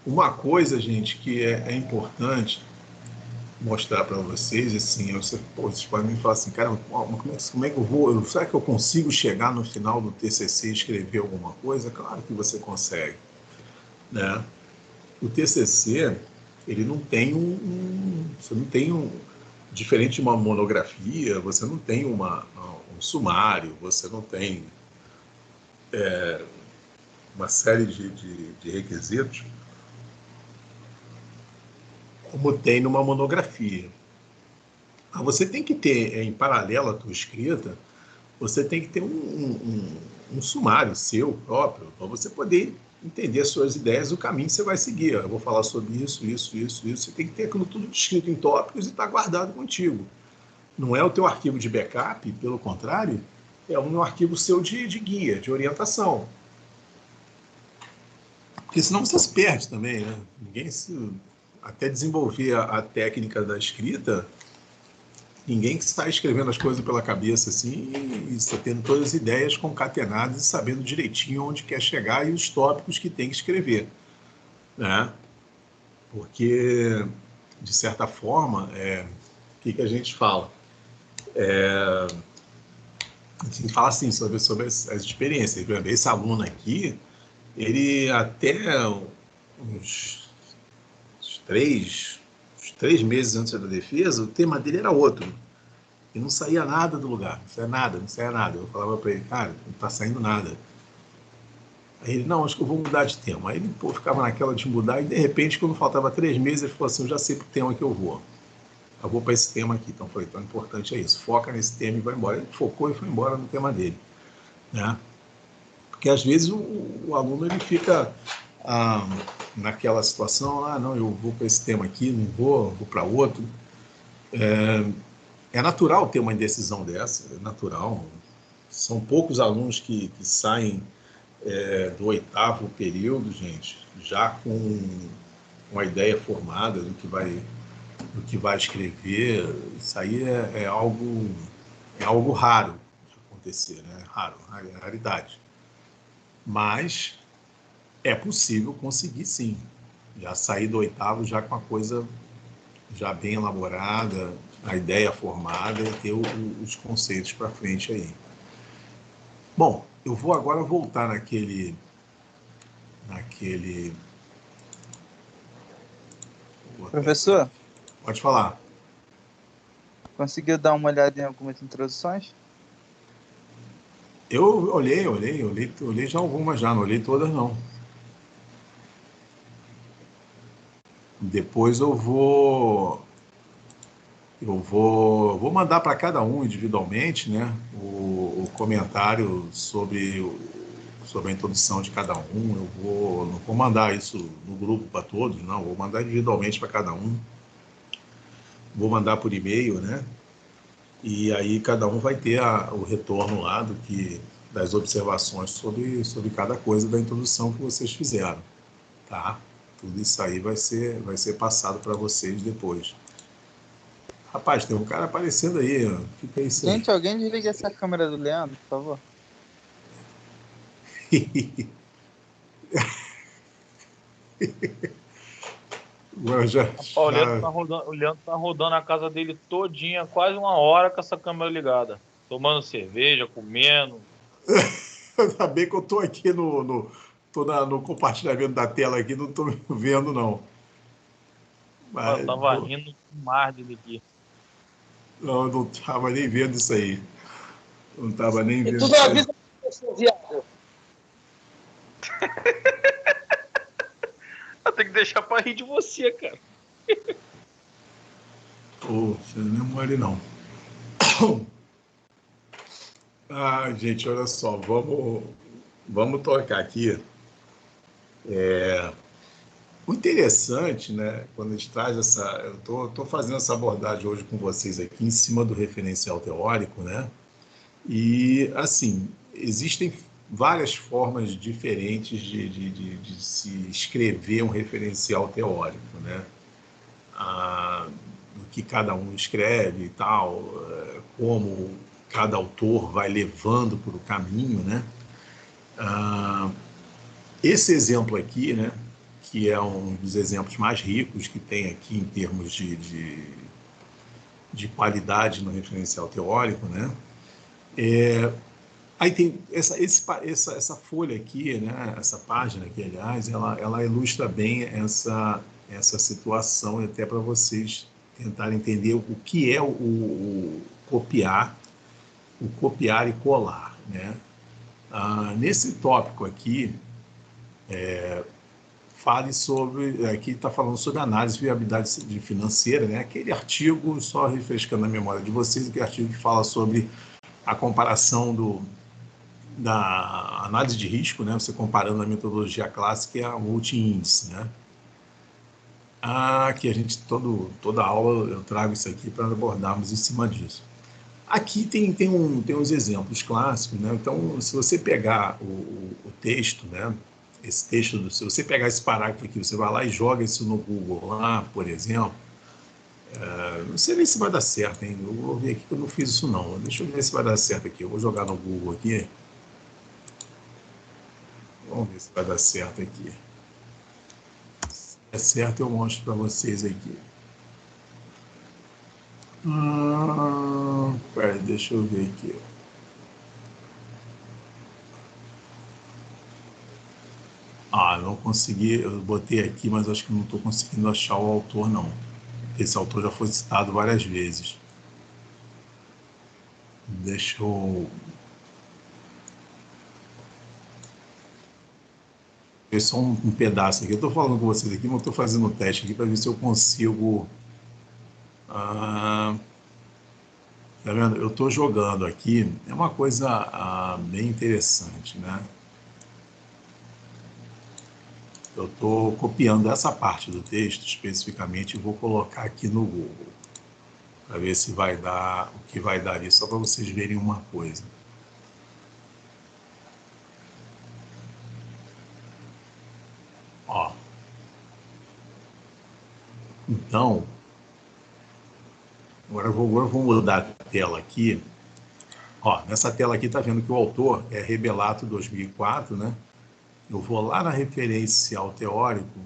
Uma coisa, gente, que é importante mostrar para vocês, assim, vocês podem me falar assim, cara, como é que eu vou, será que eu consigo chegar no final do TCC e escrever alguma coisa? Claro que você consegue, né? O TCC, ele não tem você não tem diferente de uma monografia, você não tem um sumário, você não tem uma série de requisitos como tem numa monografia. Mas você tem que ter, em paralelo à tua escrita, você tem que ter um sumário seu próprio, para você poder entender as suas ideias, o caminho que você vai seguir. Eu vou falar sobre isso. Você tem que ter aquilo tudo escrito em tópicos e está guardado contigo. Não é o teu arquivo de backup, pelo contrário, é um arquivo seu de guia, de orientação. Porque senão você se perde também, né? Até desenvolver a técnica da escrita, ninguém que está escrevendo as coisas pela cabeça assim e está tendo todas as ideias concatenadas e sabendo direitinho onde quer chegar e os tópicos que tem que escrever, né? Porque, de certa forma, o que a gente fala? A gente fala assim sobre as experiências. Esse aluno aqui, ele até uns 3 meses antes da defesa, o tema dele era outro. E não saía nada do lugar, não saía nada. Eu falava para ele, cara, não está saindo nada. Aí ele, não, acho que eu vou mudar de tema. Aí ele ficava naquela de mudar e, de repente, quando faltava 3 meses, ele falou assim, eu já sei para o tema que eu vou. Eu vou para esse tema aqui. Então, eu falei, então, o importante é isso, foca nesse tema e vai embora. Ele focou e foi embora no tema dele, né? Porque, às vezes, o aluno ele fica naquela situação, não, eu vou para esse tema aqui, não vou para outro. É natural ter uma indecisão dessa, é natural. São poucos alunos que saem do 8º período, gente, já com uma ideia formada do que vai escrever. Isso aí é algo raro de acontecer, né? Raridade. Mas é possível conseguir, sim. Já sair do 8º já com a coisa já bem elaborada, a ideia formada e ter os conceitos para frente aí. Bom, eu vou agora voltar naquele Professor? Pode falar. Conseguiu dar uma olhada em algumas introduções? Eu olhei já algumas, não olhei todas, não. Depois eu vou mandar para cada um individualmente, né, o comentário sobre a introdução de cada um. Não vou mandar isso no grupo para todos, não, vou mandar individualmente para cada um. Vou mandar por e-mail, né? E aí cada um vai ter o retorno lá das observações sobre cada coisa da introdução que vocês fizeram, tá? Tudo isso aí vai ser passado para vocês depois. Rapaz, tem um cara aparecendo aí, ó. Fica isso aí. Gente, alguém desliga essa câmera do Leandro, por favor. O Leandro tá rodando a casa dele todinha, quase 1 hora com essa câmera ligada. Tomando cerveja, comendo. Ainda bem que eu tô aqui no compartilhamento da tela aqui, não tô vendo, não. Mas, eu tava rindo demais dele aqui. Não, eu não tava nem vendo isso aí. Não tava nem vendo isso aí. Viado. Eu tenho que deixar pra rir de você, cara. Você não é mole, não. Gente, olha só, vamos tocar aqui O interessante, né, quando a gente traz essa... Eu estou fazendo essa abordagem hoje com vocês aqui em cima do referencial teórico, né? E, assim, existem várias formas diferentes de se escrever um referencial teórico, né? Do que cada um escreve e tal, como cada autor vai levando por o caminho, né? Esse exemplo aqui, né, que é um dos exemplos mais ricos que tem aqui em termos de qualidade no referencial teórico, né? Aí tem essa folha aqui, né? Essa página aqui, aliás, ela ilustra bem essa situação, até para vocês tentarem entender o que é o copiar e colar, né? Nesse tópico aqui, fale sobre, aqui está falando sobre análise de viabilidade financeira, né? Aquele artigo, só refrescando a memória de vocês, aquele artigo que fala sobre a comparação da análise de risco, né? Você comparando a metodologia clássica e a multi-índice, né? Que a gente, toda aula eu trago isso aqui para abordarmos em cima disso. Aqui tem uns exemplos clássicos, né? Então, se você pegar o texto, né? Esse texto, se você pegar esse parágrafo aqui, você vai lá e joga isso no Google lá, por exemplo, não sei nem se vai dar certo, hein? Eu vou ver aqui que eu não fiz isso não. Deixa eu ver se vai dar certo aqui. Eu vou jogar no Google aqui. Vamos ver se vai dar certo aqui. Se é certo, eu mostro para vocês aqui. Pera, deixa eu ver aqui. Não consegui. Eu botei aqui, mas acho que não estou conseguindo achar o autor, não. Esse autor já foi citado várias vezes. Deixa eu ver só um pedaço aqui. Eu estou falando com vocês aqui, mas estou fazendo um teste aqui para ver se eu consigo... tá vendo? Eu estou jogando aqui. É uma coisa bem interessante, né? Eu estou copiando essa parte do texto especificamente e vou colocar aqui no Google para ver se vai dar o que vai dar ali, só para vocês verem uma coisa. Ó. Então, agora eu vou mudar a tela aqui. Ó, nessa tela aqui está vendo que o autor é Rebelato 2004, né? Eu vou lá na referencial teórico,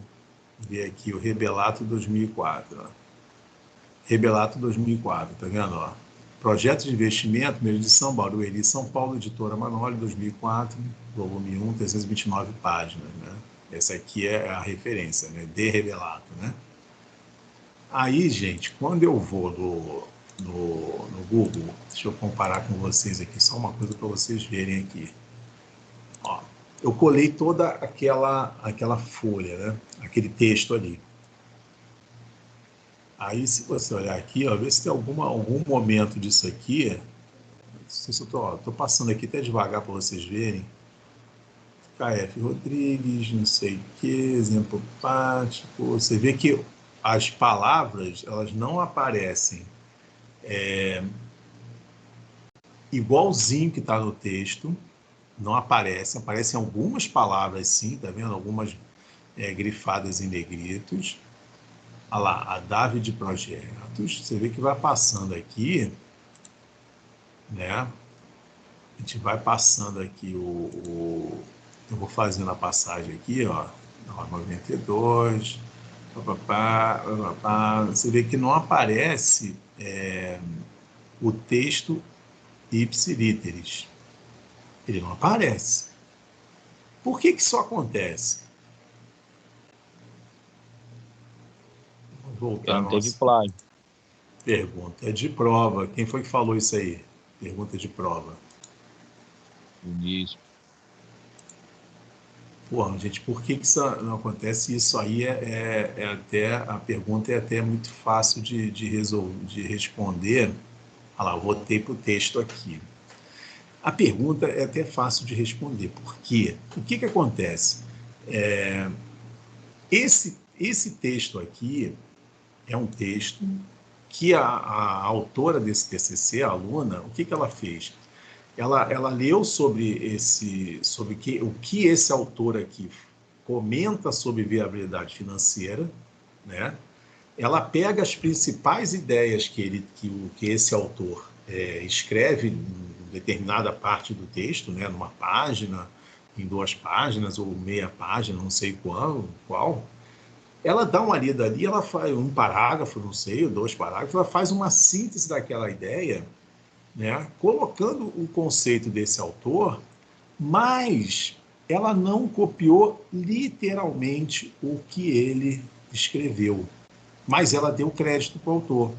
ver aqui o Rebelato 2004. Ó. Rebelato 2004, tá vendo? Ó? Projeto de investimento, primeira edição, Barueri, São Paulo, editora Manoli, 2004, volume 1, 329 páginas, né? Essa aqui é a referência, né? De Rebelato, né? Aí, gente, quando eu vou no Google, deixa eu comparar com vocês aqui, só uma coisa para vocês verem aqui. Ó, eu colei toda aquela folha, né? Aquele texto ali. Aí, se você olhar aqui, ó, ver se tem algum momento disso aqui. Não sei se eu tô passando aqui até devagar para vocês verem. KF Rodrigues, não sei o que, exemplo prático. Você vê que as palavras, elas não aparecem igualzinho que está no texto. Não aparecem algumas palavras sim, tá vendo? Algumas grifadas em negritos. Olha lá, a DAV de projetos, você vê que vai passando aqui, né? A gente vai passando aqui eu vou fazendo a passagem aqui, ó, 92, você vê que não aparece o texto ipsilíteris. Ele não aparece. Por que isso acontece? Voltar não teve plágio. Pergunta de prova. Quem foi que falou isso aí? Pergunta de prova. Isso. Pô, gente, por que isso não acontece? Isso aí até, a pergunta é até muito fácil de responder. Olha lá, eu voltei para o texto aqui. A pergunta é até fácil de responder. Por quê? O que acontece? Esse esse texto aqui é um texto que a autora desse TCC, a aluna, o que ela fez? Ela leu sobre o que esse autor aqui comenta sobre viabilidade financeira, né? Ela pega as principais ideias que esse autor escreve em determinada parte do texto, né? Numa página, em 2 páginas ou meia página, não sei qual. Ela dá uma lida ali, ela faz um parágrafo, não sei, ou 2 parágrafos, ela faz uma síntese daquela ideia, né? Colocando o conceito desse autor, mas ela não copiou literalmente o que ele escreveu, mas ela deu crédito para o autor.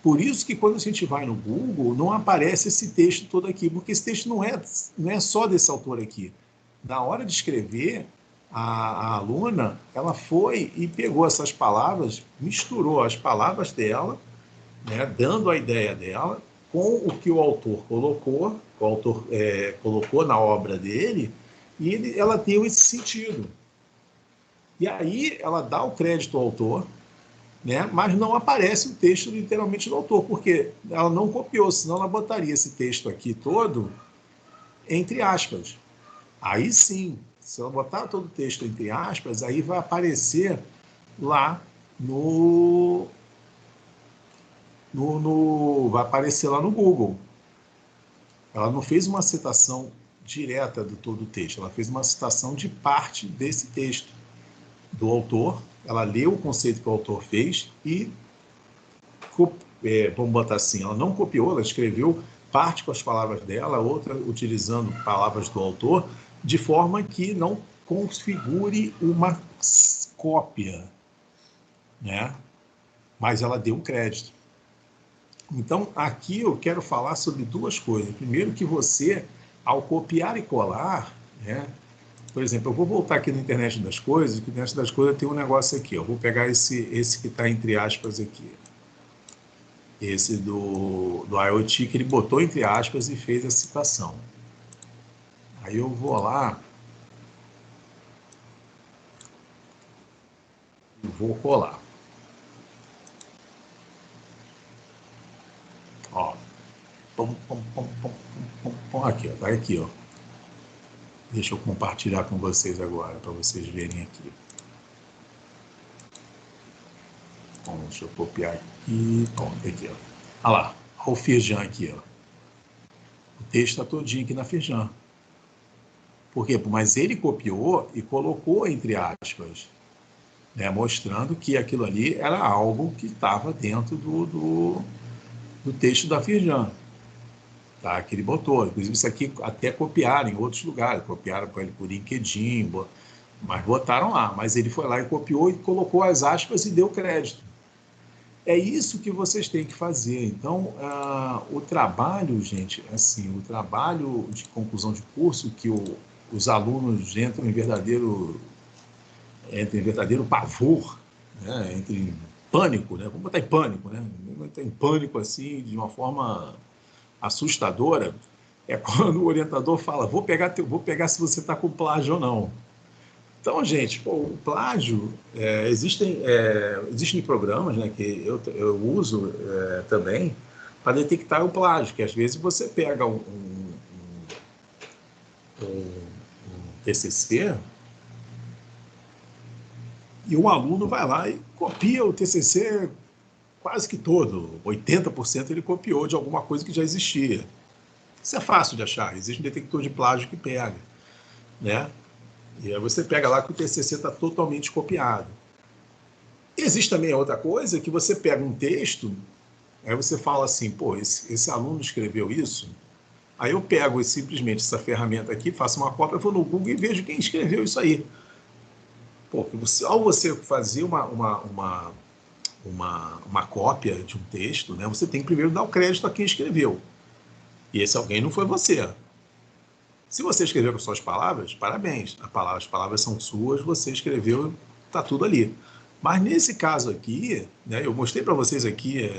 Por isso que quando a gente vai no Google, não aparece esse texto todo aqui, porque esse texto não é só desse autor aqui. Na hora de escrever, a aluna, ela foi e pegou essas palavras, misturou as palavras dela, né, dando a ideia dela, com o que o autor colocou na obra dele, e ela deu esse sentido. E aí ela dá o crédito ao autor, né, mas não aparece o texto literalmente do autor, porque ela não copiou, senão ela botaria esse texto aqui todo entre aspas. Aí sim, se ela botar todo o texto entre aspas, aí vai aparecer lá vai aparecer lá no Google. Ela não fez uma citação direta de todo o texto, ela fez uma citação de parte desse texto do autor. Ela leu o conceito que o autor fez e, vamos botar assim, ela não copiou, ela escreveu parte com as palavras dela, outra utilizando palavras do autor, de forma que não configure uma cópia, né? Mas ela deu um crédito. Então, aqui eu quero falar sobre 2 coisas. Primeiro, que você, ao copiar e colar, né? Por exemplo, eu vou voltar aqui na Internet das Coisas, que na Internet das Coisas tem um negócio aqui. Eu vou pegar esse que está entre aspas aqui. Esse do IoT, que ele botou entre aspas e fez a citação. Aí eu vou lá e vou colar. Ó. Aqui, ó. Vai aqui, ó. Deixa eu compartilhar com vocês agora, para vocês verem aqui. Bom, deixa eu copiar aqui. Pronto, aqui, ó. Olha lá, olha o Firjan aqui, ó. O texto está todinho aqui na Firjan. Por quê? Mas ele copiou e colocou entre aspas, né, mostrando que aquilo ali era algo que estava dentro do texto da Firjan. Tá? Que ele botou. Inclusive, isso aqui até copiaram em outros lugares. Copiaram para ele por LinkedIn, mas botaram lá. Mas ele foi lá e copiou e colocou as aspas e deu crédito. É isso que vocês têm que fazer. Então, o trabalho, gente, assim, o trabalho de conclusão de curso, que os alunos entram em verdadeiro pavor, né? Entram em pânico, né? Vamos botar em pânico, né? Entrar em pânico, assim, de uma forma assustadora, é quando o orientador fala, vou pegar se você está com plágio ou não. Então, gente, o plágio, existem programas, né, que eu uso também para detectar o plágio, que às vezes você pega um TCC e um aluno vai lá e copia o TCC quase que todo, 80% ele copiou de alguma coisa que já existia. Isso é fácil de achar, existe um detector de plágio que pega, né? E aí você pega lá que o TCC está totalmente copiado. Existe também outra coisa, que você pega um texto, aí você fala assim, pô, esse aluno escreveu isso, aí eu pego simplesmente essa ferramenta aqui, faço uma cópia, vou no Google e vejo quem escreveu isso aí. Pô, ao você fazer uma cópia de um texto, né, você tem que primeiro dar o crédito a quem escreveu. E esse alguém não foi você. Se você escreveu com suas palavras, parabéns. As palavras são suas, você escreveu, está tudo ali. Mas nesse caso aqui, né, eu mostrei para vocês aqui,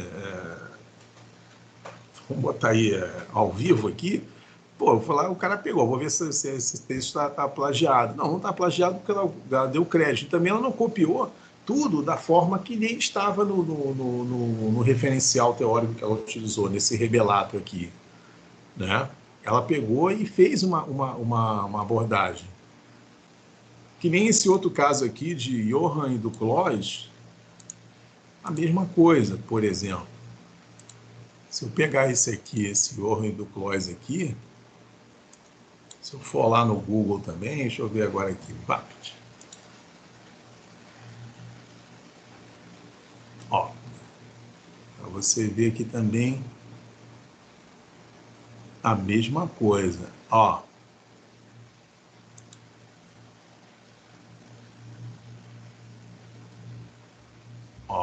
vamos botar aí ao vivo aqui, pô, eu vou falar, o cara pegou, vou ver se esse texto está plagiado. Não está plagiado porque ela deu crédito. Também ela não copiou tudo da forma que nem estava no referencial teórico que ela utilizou, nesse rebelato aqui, né? Ela pegou e fez uma abordagem. Que nem esse outro caso aqui de Johann e do Cloys, a mesma coisa, por exemplo. Se eu pegar esse aqui, esse Johann e do Cloys aqui, se eu for lá no Google também, deixa eu ver agora aqui, VAPT. Ó, para você ver aqui também a mesma coisa. Ó,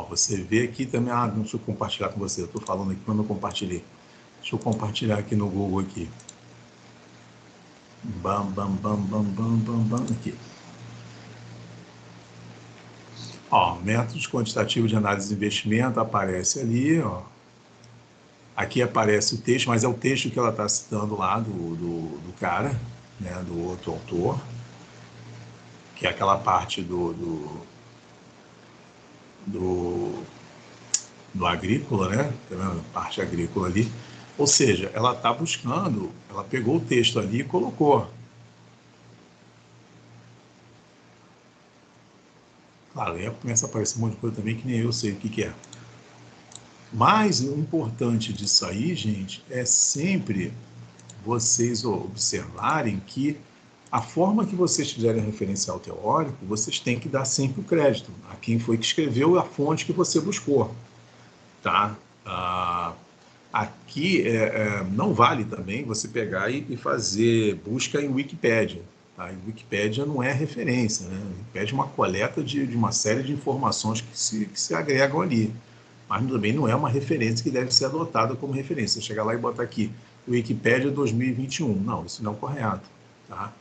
você vê aqui também, deixa eu compartilhar com você, eu estou falando aqui, mas não compartilhei. Deixa eu compartilhar aqui no Google aqui. Bam, bam, bam, bam, bam, bam, bam, aqui. Ó, métodos quantitativos de análise de investimento aparece ali, ó. Aqui aparece o texto, mas é o texto que ela está citando lá do cara, né, do outro autor, que é aquela parte do agrícola, né? Parte agrícola ali. Ou seja, ela está buscando, ela pegou o texto ali e colocou. Claro, aí começa a aparecer um monte de coisa também que nem eu sei o que é. Mas o importante disso aí, gente, é sempre vocês observarem que a forma que vocês fizerem referencial teórico, vocês têm que dar sempre o crédito a quem foi que escreveu a fonte que você buscou. Tá? Aqui não vale também você pegar e fazer busca em Wikipédia. Tá? E Wikipédia não é referência, né? Wikipédia é uma coleta de uma série de informações que se agregam ali. Mas também não é uma referência que deve ser adotada como referência. Você chegar lá e botar aqui, Wikipédia 2021. Não, isso não é correto. Tá?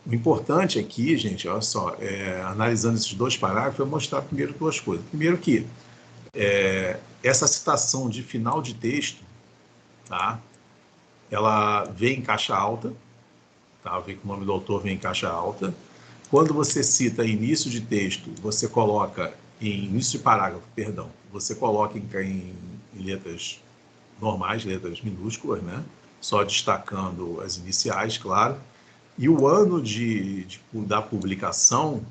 O importante aqui, gente, olha só, analisando esses dois parágrafos, eu vou mostrar primeiro duas coisas. Primeiro que essa citação de final de texto, tá? Ela vem em caixa alta, tá? Vem que o nome do autor vem em caixa alta. Quando você cita início de texto, você coloca início de parágrafo, perdão, você coloca em letras normais, letras minúsculas, né? Só destacando as iniciais, claro. E o ano da publicação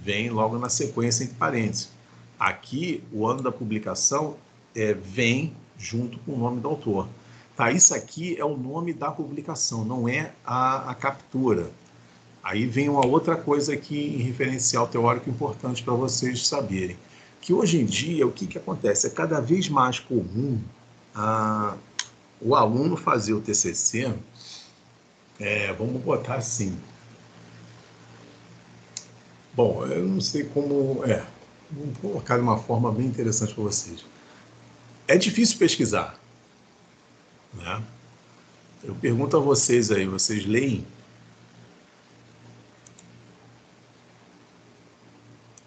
vem logo na sequência entre parênteses. Aqui, o ano da publicação vem junto com o nome do autor. Tá, isso aqui é o nome da publicação, não é a captura. Aí vem uma outra coisa aqui em referencial teórico importante para vocês saberem. Que hoje em dia, o que acontece? É cada vez mais comum o aluno fazer o TCC, vamos botar assim. Bom, eu não sei como... vou colocar de uma forma bem interessante para vocês. É difícil pesquisar, né? Eu pergunto a vocês aí, vocês leem?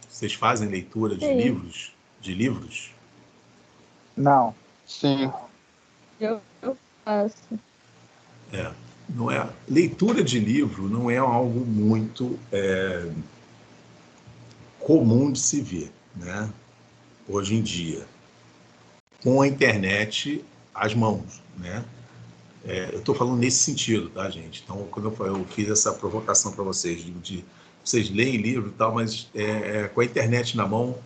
Vocês fazem leitura de livros? De livros? Não. Sim. Eu faço. Não é, leitura de livro não é algo muito comum de se ver, né? Hoje em dia, com a internet às mãos, né? Eu estou falando nesse sentido, tá, gente? Então, quando eu fiz essa provocação para vocês, de vocês leem livro e tal, mas com a internet na mão,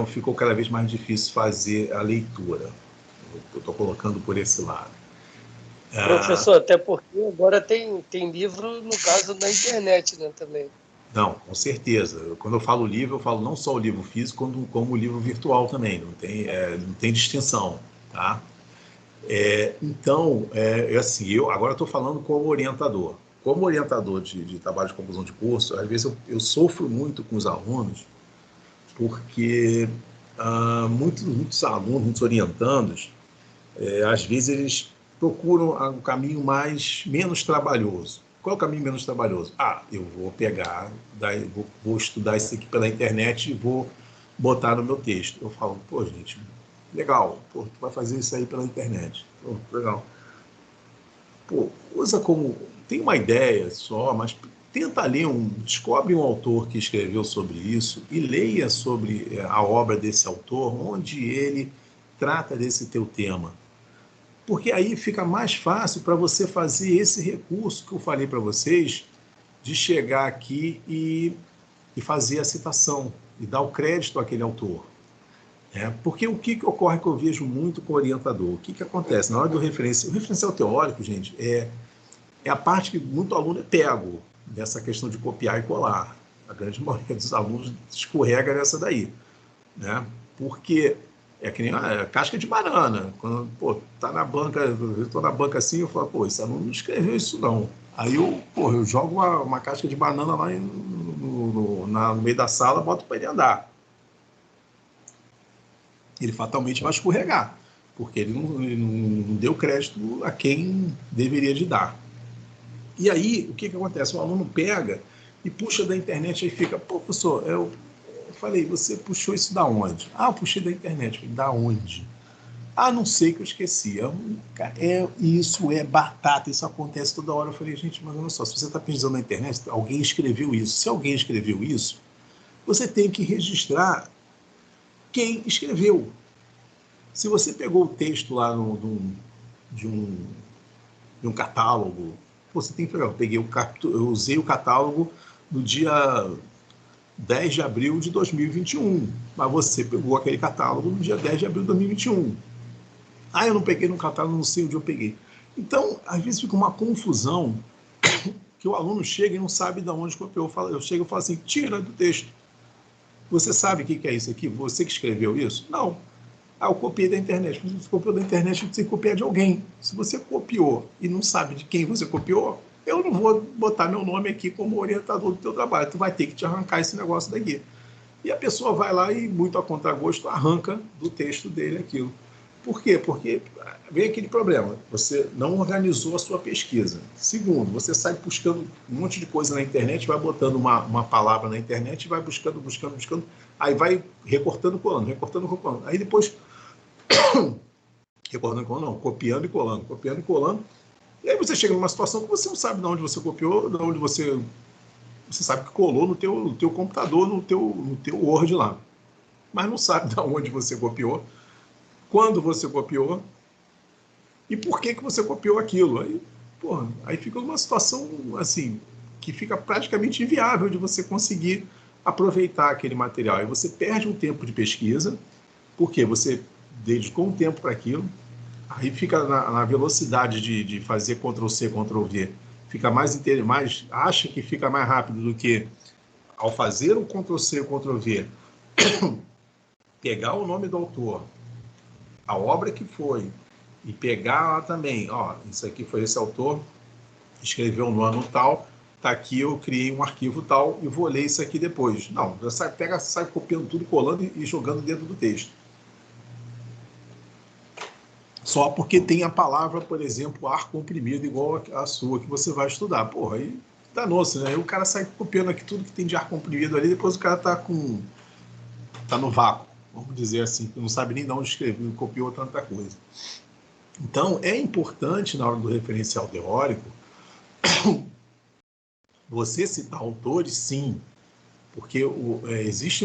ficou cada vez mais difícil fazer a leitura. Eu estou colocando por esse lado. Professor, até porque agora tem livro, no caso, na internet, né, também. Não, com certeza. Quando eu falo livro, eu falo não só o livro físico, como o livro virtual também. Não tem distinção, tá? Então, assim, eu agora estou falando como orientador. Como orientador de trabalho de conclusão de curso, às vezes eu sofro muito com os alunos, porque muitos alunos, muitos orientandos, às vezes eles procuram um caminho menos trabalhoso. Qual é o caminho menos trabalhoso? Eu vou pegar, vou estudar isso aqui pela internet e vou botar no meu texto. Eu falo, pô, gente, legal, pô, tu vai fazer isso aí pela internet. Pô, legal. Pô, usa como... Tem uma ideia só, mas tenta ler descobre um autor que escreveu sobre isso e leia sobre a obra desse autor, onde ele trata desse teu tema. Porque aí fica mais fácil para você fazer esse recurso que eu falei para vocês, de chegar aqui e fazer a citação, e dar o crédito àquele autor. Porque o que ocorre que eu vejo muito com o orientador? O que acontece? Na hora do referencial, o referencial teórico, gente, é a parte que muito aluno é pego, dessa questão de copiar e colar. A grande maioria dos alunos escorrega nessa daí. Porque é que nem a casca de banana. Quando, tá na banca, eu estou na banca assim, eu falo, esse aluno não escreveu isso não. Aí eu jogo uma casca de banana lá no meio da sala, boto para ele andar. Ele fatalmente vai escorregar, porque ele não deu crédito a quem deveria de dar. E aí, o que acontece? O aluno pega e puxa da internet e fica, professor, eu falei, você puxou isso da onde? Eu puxei da internet. Falei, da onde? Não sei, que eu esqueci. Isso é batata, isso acontece toda hora. Eu falei, gente, mas olha só, se você está pesquisando na internet, alguém escreveu isso. Se alguém escreveu isso, você tem que registrar quem escreveu. Se você pegou o texto lá de um catálogo, você tem que pegar. Eu usei o catálogo no dia 10 de abril de 2021, mas você pegou aquele catálogo no dia 10 de abril de 2021. Eu não peguei no catálogo, não sei onde eu peguei. Então, às vezes fica uma confusão que o aluno chega e não sabe de onde copiou. Eu chego e falo assim, tira do texto. Você sabe o que é isso aqui? Você que escreveu isso? Não. Eu copiei da internet. Se você copiou da internet, você tem que copiar de alguém. Se você copiou e não sabe de quem você copiou, eu não vou botar meu nome aqui como orientador do teu trabalho. Tu vai ter que te arrancar esse negócio daqui. E a pessoa vai lá e, muito a contragosto, arranca do texto dele aquilo. Por quê? Porque vem aquele problema. Você não organizou a sua pesquisa. Segundo, você sai buscando um monte de coisa na internet, vai botando uma palavra na internet e vai buscando. Aí vai recortando, colando. Aí depois... recortando, colando, não. Copiando e colando. E aí você chega numa situação que você não sabe de onde você copiou, de onde você sabe que colou no teu computador, no teu Word lá. Mas não sabe de onde você copiou, quando você copiou e por que você copiou aquilo. Aí fica uma situação assim, que fica praticamente inviável de você conseguir aproveitar aquele material. Aí você perde um tempo de pesquisa, porque você dedicou um tempo para aquilo, aí fica na velocidade de fazer Ctrl+C, Ctrl+V, fica acha que fica mais rápido do que ao fazer o Ctrl+C, Ctrl+V, pegar o nome do autor, a obra que foi, e pegar lá também, isso aqui foi esse autor, escreveu no ano tal, tá aqui, eu criei um arquivo tal e vou ler isso aqui depois. Não, sai copiando tudo, colando e jogando dentro do texto. Só porque tem a palavra, por exemplo, ar comprimido, igual a sua, que você vai estudar. Aí danou-se, né? Aí o cara sai copiando aqui tudo que tem de ar comprimido ali, depois o cara tá no vácuo, vamos dizer assim, não sabe nem de onde escreveu, copiou tanta coisa. Então, é importante, na hora do referencial teórico, você citar autores, sim, porque existe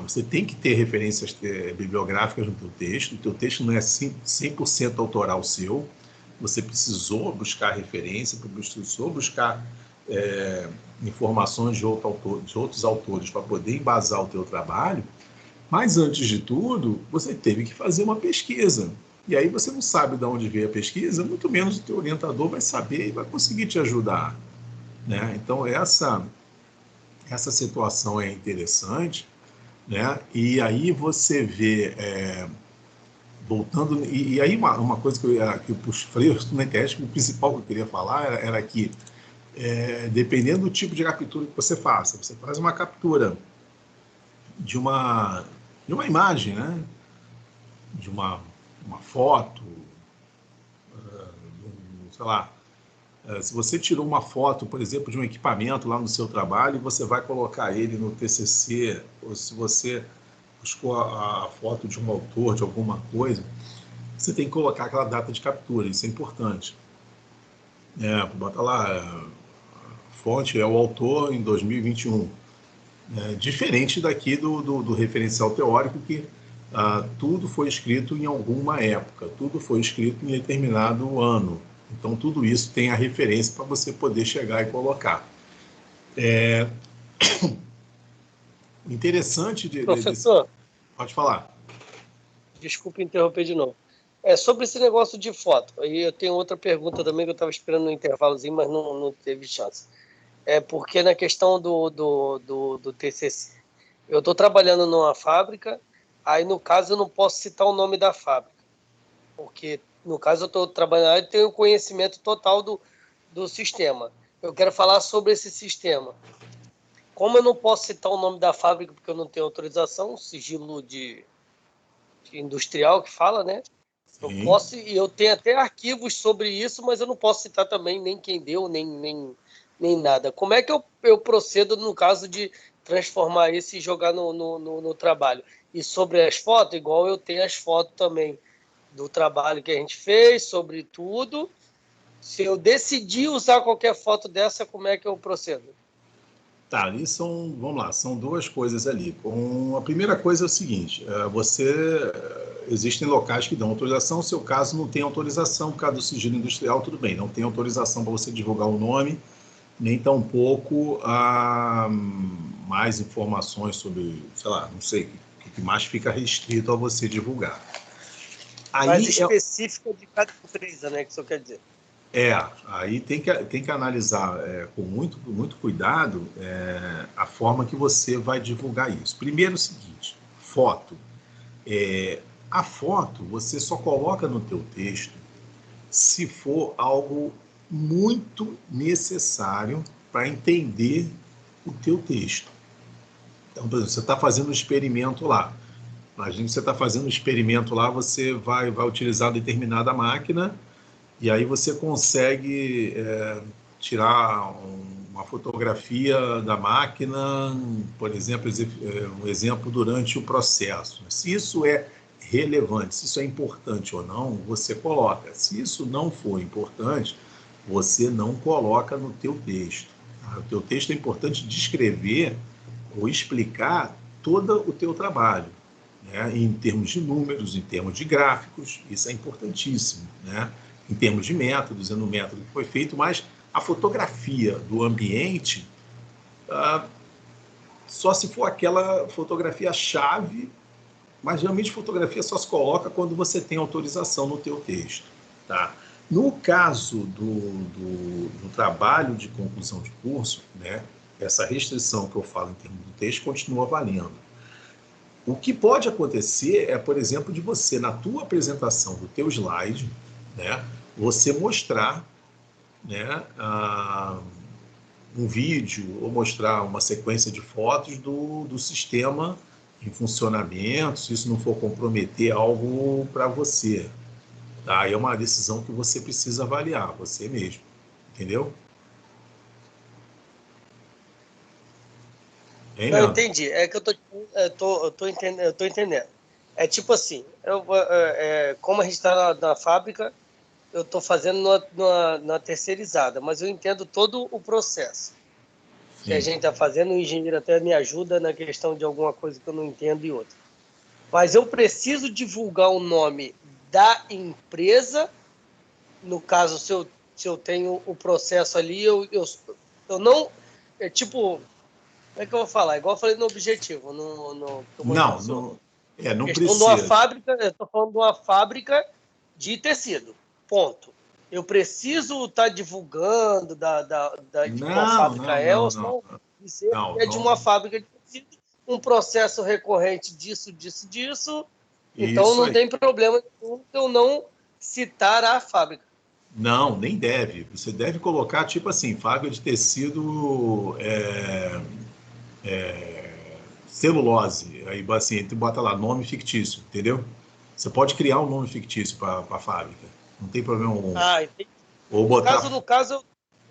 você tem que ter referências bibliográficas no teu texto. O teu texto não é 100% autoral seu, você precisou buscar referência, precisou buscar informações de outros autores para poder embasar o teu trabalho, mas antes de tudo, você teve que fazer uma pesquisa. E aí você não sabe de onde veio a pesquisa, muito menos o teu orientador vai saber e vai conseguir te ajudar, né? Então, essa situação é interessante, né? E aí você vê, voltando, e aí uma coisa que eu falei na internet, o principal que eu queria falar era que, dependendo do tipo de captura que você faça, você faz uma captura de uma imagem, né? De uma foto, sei lá, se você tirou uma foto, por exemplo, de um equipamento lá no seu trabalho e você vai colocar ele no TCC, ou se você buscou a foto de um autor, de alguma coisa, você tem que colocar aquela data de captura, isso é importante. Bota lá, fonte é o autor em 2021. Diferente daqui do referencial teórico, que tudo foi escrito em alguma época, tudo foi escrito em determinado ano. Então, tudo isso tem a referência para você poder chegar e colocar. Interessante Professor, Pode falar. desculpe interromper de novo. Sobre esse negócio de foto, aí eu tenho outra pergunta também que eu estava esperando no intervalozinho, mas não teve chance. Porque na questão do TCC, eu estou trabalhando numa fábrica, aí no caso eu não posso citar o nome da fábrica, porque no caso eu estou trabalhando e tenho conhecimento total do sistema. Eu quero falar sobre esse sistema. Como eu não posso citar o nome da fábrica porque eu não tenho autorização, sigilo de industrial que fala, né? Eu posso, e eu tenho até arquivos sobre isso, mas eu não posso citar também nem quem deu, nem nada. Como é que eu procedo no caso de transformar isso e jogar no trabalho? E sobre as fotos, igual eu tenho as fotos também do trabalho que a gente fez, sobre tudo. Se eu decidir usar qualquer foto dessa, como é que eu procedo? Tá, ali vamos lá, são duas coisas ali. A primeira coisa é o seguinte, existem locais que dão autorização, no seu caso não tem autorização, por causa do sigilo industrial, tudo bem, não tem autorização para você divulgar o nome, nem tampouco mais informações sobre, sei lá, não sei, o que mais fica restrito a você divulgar. Mais específico de cada empresa, né, que isso quer dizer. Aí tem que analisar com muito cuidado a forma que você vai divulgar isso. Primeiro, o seguinte, foto. A foto você só coloca no teu texto se for algo muito necessário para entender o teu texto. Então, por exemplo, você está fazendo um experimento lá. Imagina que você está fazendo um experimento lá, você vai utilizar determinada máquina. E aí você consegue tirar uma fotografia da máquina, por exemplo, um exemplo durante o processo. Se isso é relevante, se isso é importante ou não, você coloca. Se isso não for importante, você não coloca no teu texto. O teu texto é importante descrever ou explicar todo o teu trabalho, né? Em termos de números, em termos de gráficos, isso é importantíssimo, né? Em termos de métodos, no método que foi feito, mas a fotografia do ambiente só se for aquela fotografia-chave, mas geralmente fotografia só se coloca quando você tem autorização no teu texto. Tá? No caso do trabalho de conclusão de curso, né, essa restrição que eu falo em termos do texto continua valendo. O que pode acontecer é, por exemplo, de você, na tua apresentação do teu slide, né, você mostrar, né, um vídeo ou mostrar uma sequência de fotos do sistema em funcionamento, se isso não for comprometer algo para você. Tá? Aí é uma decisão que você precisa avaliar, você mesmo. Entendeu? Hein, Não, Leandro? entendi. É que eu tô entendendo. É tipo assim, como a gente está na fábrica, eu estou fazendo na terceirizada, mas eu entendo todo o processo que a gente está fazendo. O engenheiro até me ajuda na questão de alguma coisa que eu não entendo e outra. Mas eu preciso divulgar o nome da empresa. No caso, se eu tenho o processo ali, eu não... tipo... Como é que eu vou falar? Igual eu falei no objetivo. Não questão precisa. De uma fábrica, eu estou falando de uma fábrica de tecido. Ponto. Eu preciso estar divulgando de qual fábrica ou só dizer que é de uma fábrica de tecido, um processo recorrente disso. Então não tem problema eu não citar a fábrica. Não, nem deve. Você deve colocar, tipo assim, fábrica de tecido celulose. Aí, assim, tu bota lá, nome fictício, entendeu? Você pode criar um nome fictício para a fábrica. Não tem problema algum. Entendi. Ou botar... No caso,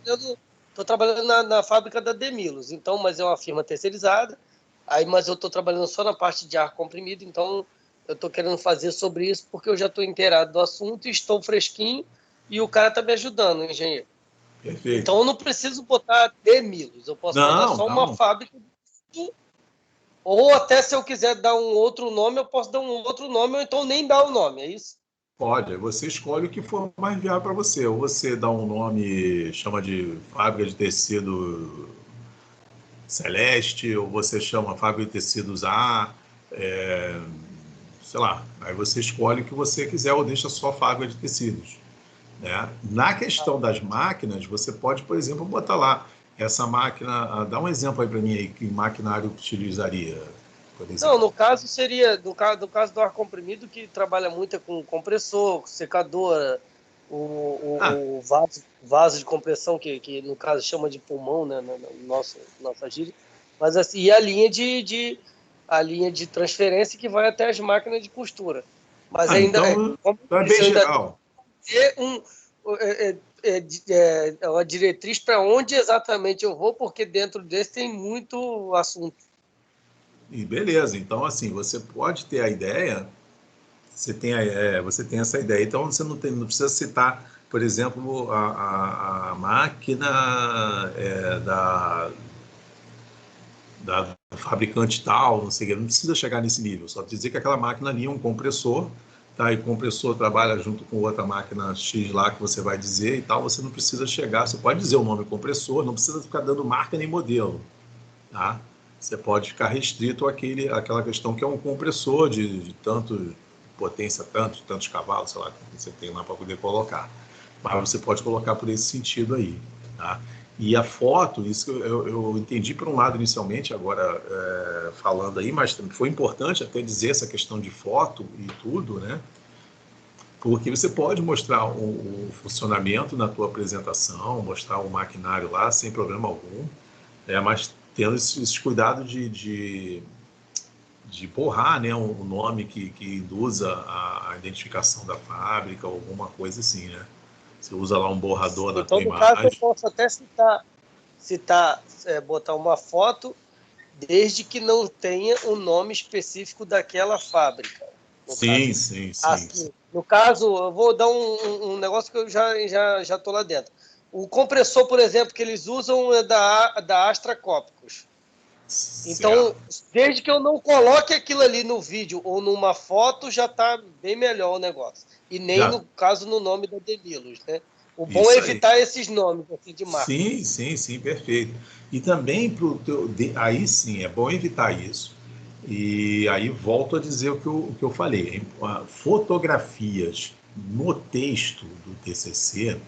eu estou trabalhando na fábrica da Demilos, então, mas é uma firma terceirizada, mas eu estou trabalhando só na parte de ar comprimido, então eu estou querendo fazer sobre isso porque eu já estou inteirado do assunto e estou fresquinho e o cara está me ajudando, o engenheiro. Perfeito. Então eu não preciso botar DeMilos, eu posso botar só uma fábrica. Ou até se eu quiser dar um outro nome, eu posso dar um outro nome, ou então nem dar o nome, é isso? Pode, você escolhe o que for mais viável para você. Ou você dá um nome, chama de fábrica de tecido Celeste, ou você chama fábrica de tecidos A, sei lá. Aí você escolhe o que você quiser ou deixa só fábrica de tecidos. Né? Na questão das máquinas, você pode, por exemplo, botar lá essa máquina. Dá um exemplo aí para mim aí, que maquinário utilizaria, por exemplo. Não, no caso seria, no caso do ar comprimido, que trabalha muito com compressor, secador, o vaso de compressão, que no caso chama de pulmão, né, no nossa gíria. Mas assim, e a linha de transferência que vai até as máquinas de costura. Mas ainda então é bem geral. Uma diretriz para onde exatamente eu vou, porque dentro desse tem muito assunto. E beleza, então assim, você pode ter a ideia, você tem essa ideia, então você não precisa citar, por exemplo, a máquina da fabricante tal, não sei o que, não precisa chegar nesse nível, só dizer que aquela máquina ali é um compressor, tá? E o compressor trabalha junto com outra máquina X lá que você vai dizer e tal, você não precisa chegar, você pode dizer o nome compressor, não precisa ficar dando marca nem modelo, tá? Você pode ficar restrito àquela questão que é um compressor de tanto potência, tantos cavalos, sei lá, que você tem lá para poder colocar. Mas você pode colocar por esse sentido aí, tá? E a foto, isso eu entendi por um lado inicialmente, agora falando aí, mas foi importante até dizer essa questão de foto e tudo, né? Porque você pode mostrar o funcionamento na tua apresentação, mostrar o maquinário lá sem problema algum, mas tendo esses cuidados de borrar, né, um nome que induza a identificação da fábrica, alguma coisa assim, né? Você usa lá um borrador na tua imagem. Então, no caso, eu posso até botar uma foto, desde que não tenha o nome específico daquela fábrica. Sim. No caso, eu vou dar um negócio que eu já estou lá dentro. O compressor, por exemplo, que eles usam é da Astra Copcos. Então, desde que eu não coloque aquilo ali no vídeo ou numa foto, já está bem melhor o negócio. E nem, no caso, no nome da DeMilos, né? O bom é evitar esses nomes assim, de marca. Sim, perfeito. E também, aí sim, é bom evitar isso. E aí volto a dizer o que eu falei. Fotografias no texto do TCC,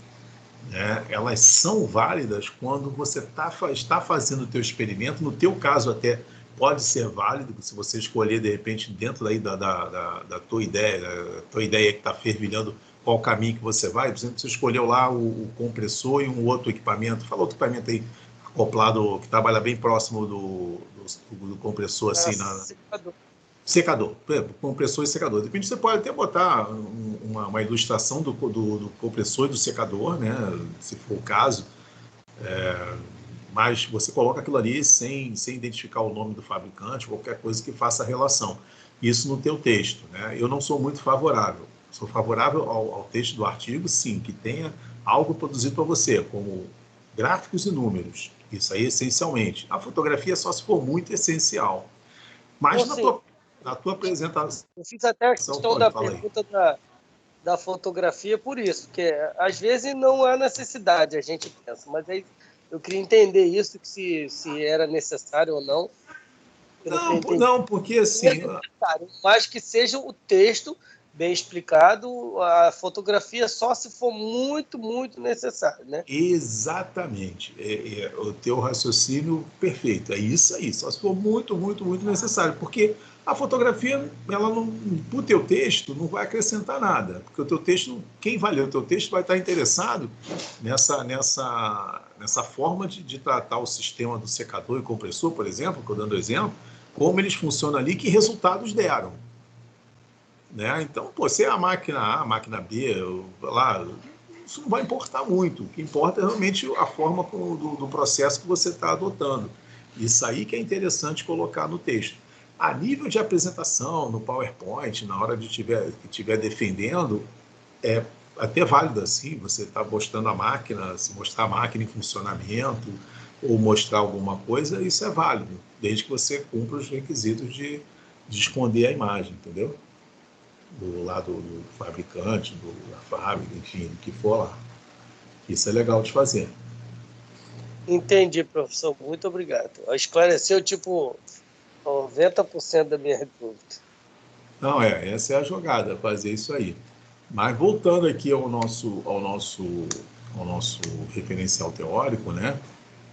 né, elas são válidas quando você está fazendo o teu experimento. No teu caso até pode ser válido, se você escolher de repente dentro daí da tua ideia que está fervilhando, qual caminho que você vai. Por exemplo, você escolheu lá o compressor e um outro equipamento, fala outro equipamento aí acoplado que trabalha bem próximo do compressor, assim, secador, compressor e secador. De repente você pode até botar uma ilustração do compressor e do secador, né, se for o caso, mas você coloca aquilo ali sem identificar o nome do fabricante, qualquer coisa que faça a relação. Isso no teu texto, né? Eu não sou muito favorável. Sou favorável ao texto do artigo, sim, que tenha algo produzido para você, como gráficos e números. Isso aí, essencialmente. A fotografia só se for muito essencial. Mas na tua apresentação... Eu fiz até a questão da pergunta da fotografia por isso, porque às vezes não há necessidade, a gente pensa, mas aí eu queria entender isso, que se era necessário ou não. Não, porque assim... Mas que seja o texto bem explicado, a fotografia só se for muito, muito necessário, né? Exatamente. O teu raciocínio perfeito. É isso aí. Só se for muito, muito, muito necessário. Porque a fotografia, ela não, o teu texto não vai acrescentar nada. Porque o teu texto, quem vai ler o teu texto vai estar interessado nessa forma de tratar o sistema do secador e compressor, por exemplo, estou dando exemplo, como eles funcionam ali, que resultados deram. Né? Então, se é a máquina A, a máquina B, lá, isso não vai importar muito. O que importa é realmente a forma do processo que você está adotando. Isso aí que é interessante colocar no texto. A nível de apresentação, no PowerPoint, na hora que estiver defendendo, até válido assim, você está mostrando a máquina, se mostrar a máquina em funcionamento ou mostrar alguma coisa, isso é válido, desde que você cumpra os requisitos de esconder a imagem, entendeu? Do lado do fabricante, da fábrica, enfim, do que for lá. Isso é legal de fazer. Entendi, professor. Muito obrigado. Esclareceu, tipo, 90% da minha dúvida. Não, essa é a jogada, fazer isso aí. Mas voltando aqui ao nosso referencial teórico, né?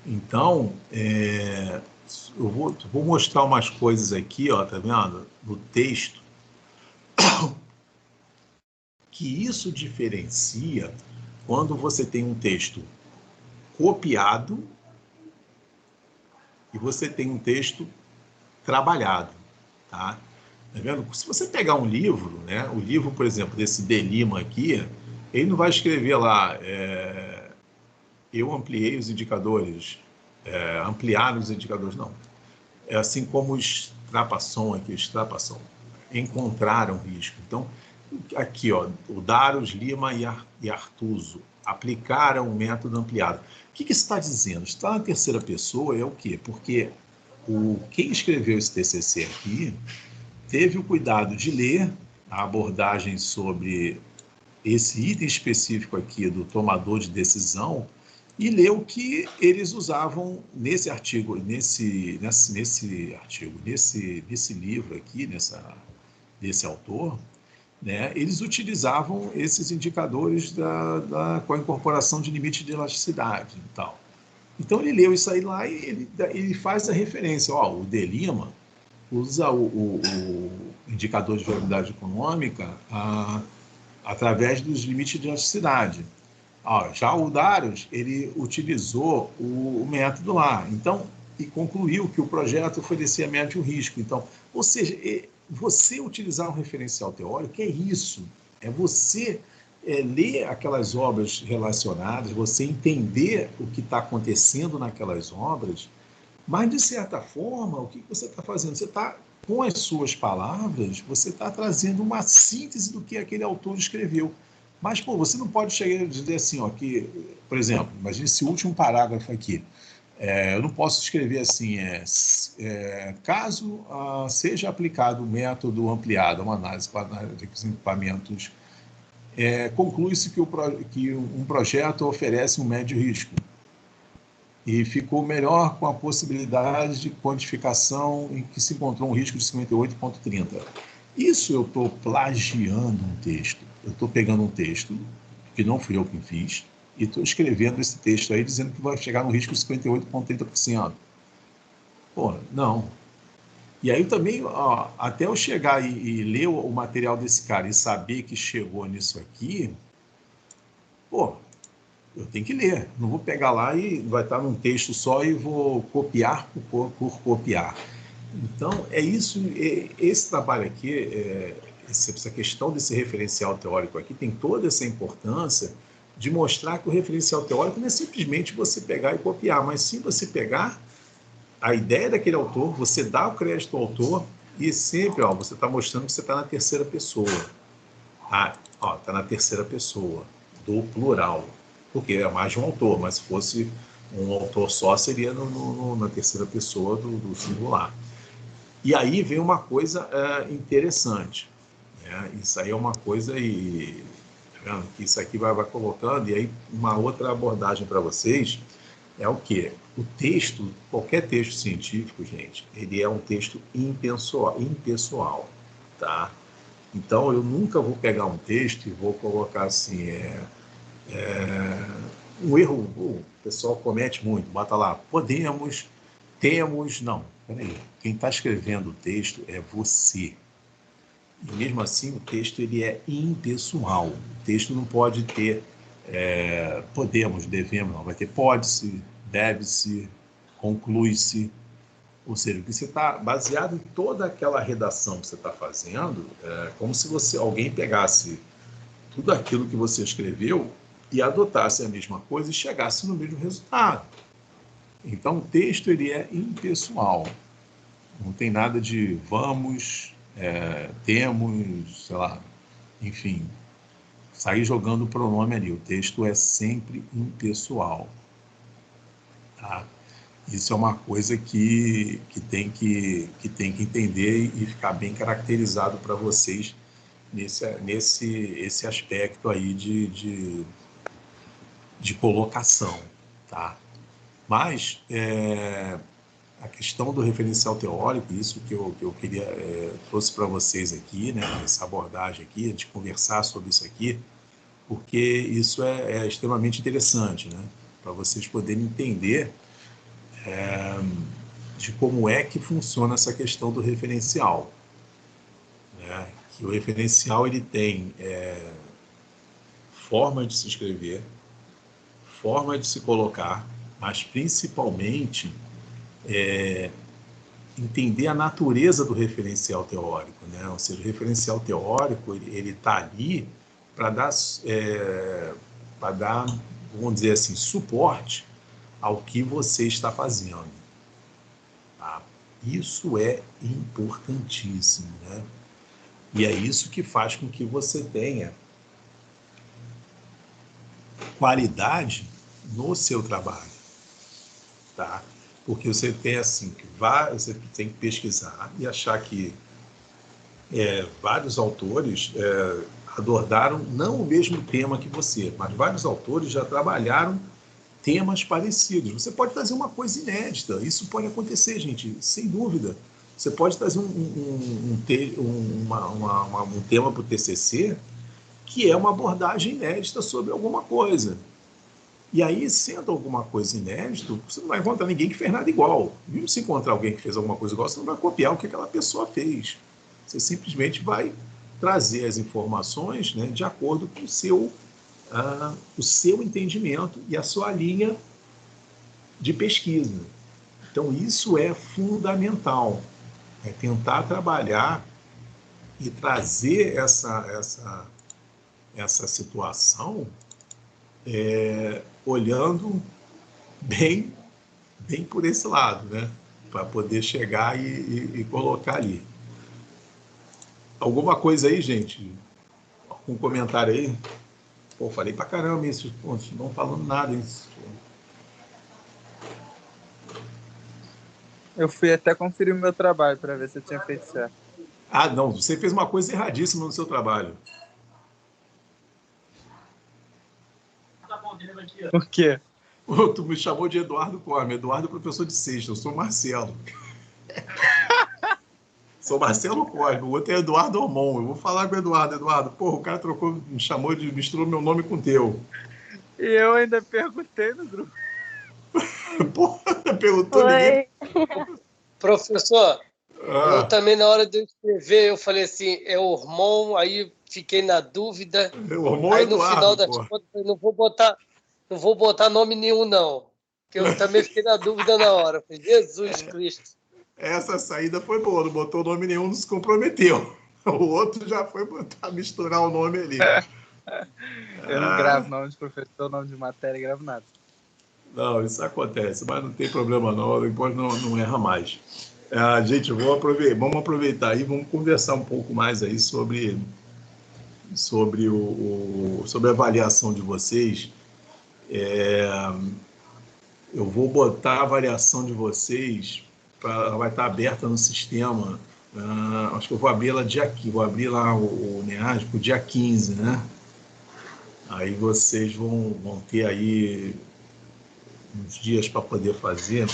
Então, eu vou mostrar umas coisas aqui, ó, tá vendo? No texto, que isso diferencia quando você tem um texto copiado e você tem um texto trabalhado, tá? Tá vendo? Se você pegar um livro, né? O livro, por exemplo, desse De Lima aqui, ele não vai escrever lá, eu ampliei os indicadores, ampliar os indicadores, não. É assim como o Strapasson, encontraram risco. Então, aqui, ó, o Daros, Lima e Artuso aplicaram o método ampliado. O que isso está dizendo? Está na terceira pessoa é o quê? Porque quem escreveu esse TCC aqui teve o cuidado de ler a abordagem sobre esse item específico aqui do tomador de decisão e ler o que eles usavam nesse artigo, nesse livro aqui, desse autor, né? Eles utilizavam esses indicadores com a incorporação de limite de elasticidade e tal. Então ele leu isso aí lá e ele faz a referência, ó, o De Lima usa o indicador de viabilidade econômica através dos limites de elasticidade. Já o Daros, ele utilizou o método lá, então, e concluiu que o projeto oferecia médio risco. Então, ou seja, você utilizar um referencial teórico é isso, é você ler aquelas obras relacionadas, você entender o que está acontecendo naquelas obras, mas, de certa forma, o que você está fazendo? Você está, com as suas palavras, você está trazendo uma síntese do que aquele autor escreveu. Mas, pô, você não pode chegar a dizer assim, ó, que, por exemplo, imagine esse último parágrafo aqui. Eu não posso escrever assim, caso seja aplicado o método ampliado, uma análise para equipamentos, conclui-se que um projeto oferece um médio risco. E ficou melhor com a possibilidade de quantificação em que se encontrou um risco de 58,30. Isso eu estou plagiando um texto. Eu estou pegando um texto, que não fui eu que fiz, e estou escrevendo esse texto aí dizendo que vai chegar no risco de 58,30%. Pô, não. E aí também, ó, até eu chegar e ler o material desse cara e saber que chegou nisso aqui, pô, eu tenho que ler. Não vou pegar lá e vai estar num texto só e vou copiar por copiar. Então, é isso, esse trabalho aqui, essa questão desse referencial teórico aqui tem toda essa importância de mostrar que o referencial teórico não é simplesmente você pegar e copiar, mas sim você pegar a ideia daquele autor, você dá o crédito ao autor e sempre, ó, você está mostrando que você está na terceira pessoa. Está na terceira pessoa, do plural, porque é mais de um autor, mas se fosse um autor só, seria na terceira pessoa do singular. E aí vem uma coisa interessante, né? Isso aí é uma coisa tá que isso aqui vai colocando, e aí uma outra abordagem para vocês é o quê? O texto, qualquer texto científico, gente, ele é um texto impessoal, tá? Então, eu nunca vou pegar um texto e vou colocar assim, um erro, o pessoal comete muito, bota lá, podemos, temos, não, peraí, quem está escrevendo o texto é você. E mesmo assim, o texto ele é impessoal, o texto não pode ter podemos, devemos, não, vai ter pode-se, deve-se, conclui-se, ou seja, que você está baseado em toda aquela redação que você está fazendo, como se alguém pegasse tudo aquilo que você escreveu e adotasse a mesma coisa e chegasse no mesmo resultado. Então, o texto ele é impessoal. Não tem nada de vamos, temos, sei lá, enfim, sair jogando o pronome ali. O texto é sempre impessoal. Tá? Isso é uma coisa que tem que entender e ficar bem caracterizado para vocês nesse aspecto aí de colocação. Tá? Mas a questão do referencial teórico, isso que eu queria trouxe para vocês aqui, né, essa abordagem aqui, de conversar sobre isso aqui, porque isso é extremamente interessante, né, para vocês poderem entender de como é que funciona essa questão do referencial, né, que o referencial ele tem forma de se escrever, forma de se colocar, mas principalmente entender a natureza do referencial teórico, né? Ou seja, o referencial teórico ele está ali para dar, vamos dizer assim, suporte ao que você está fazendo. Tá? Isso é importantíssimo, né? E é isso que faz com que você tenha qualidade no seu trabalho, tá? Porque você tem assim, você tem que pesquisar e achar que vários autores abordaram não o mesmo tema que você, mas vários autores já trabalharam temas parecidos. Você pode trazer uma coisa inédita, isso pode acontecer, gente, sem dúvida. Você pode trazer um tema para o TCC que é uma abordagem inédita sobre alguma coisa. E aí, sendo alguma coisa inédita, você não vai encontrar ninguém que fez nada igual. Mesmo se encontrar alguém que fez alguma coisa igual, você não vai copiar o que aquela pessoa fez. Você simplesmente vai trazer as informações, né, de acordo com o seu entendimento e a sua linha de pesquisa. Então, isso é fundamental. É tentar trabalhar e trazer essa situação olhando bem por esse lado, né? Para poder chegar e colocar ali. Alguma coisa aí, gente? Algum comentário aí? Pô, falei pra caramba isso, não falando nada isso. Eu fui até conferir o meu trabalho para ver se eu tinha feito certo. Ah, não, você fez uma coisa erradíssima no seu trabalho. Por quê? Tu me chamou de Eduardo Corme. Eduardo é professor de sexta, eu sou Marcelo. Sou Marcelo Corme, o outro é Eduardo Ormon. Eu vou falar com o Eduardo. Eduardo, porra, o cara misturou meu nome com o teu. E eu ainda perguntei no grupo. Porra, perguntou ninguém. Professor, eu também, na hora de eu escrever, eu falei assim, é Ormon, aí fiquei na dúvida. Ormon aí Eduardo, no final das contas, eu não vou botar nome nenhum, não. Porque eu também fiquei na dúvida na hora. Falei, Jesus Cristo. Essa saída foi boa, não botou nome nenhum, não se comprometeu. O outro já foi misturar o nome ali. Eu não gravo nome de professor, nome de matéria, gravo nada. Não, isso acontece, mas não tem problema não, depois não erra mais. Gente, vamos aproveitar aí, vamos conversar um pouco mais aí sobre a avaliação de vocês. Eu vou botar a avaliação de vocês, ela vai estar aberta no sistema. Acho que eu vou abrir ela vou abrir lá o NEASP para o dia 15, né? Aí vocês vão ter aí uns dias para poder fazer.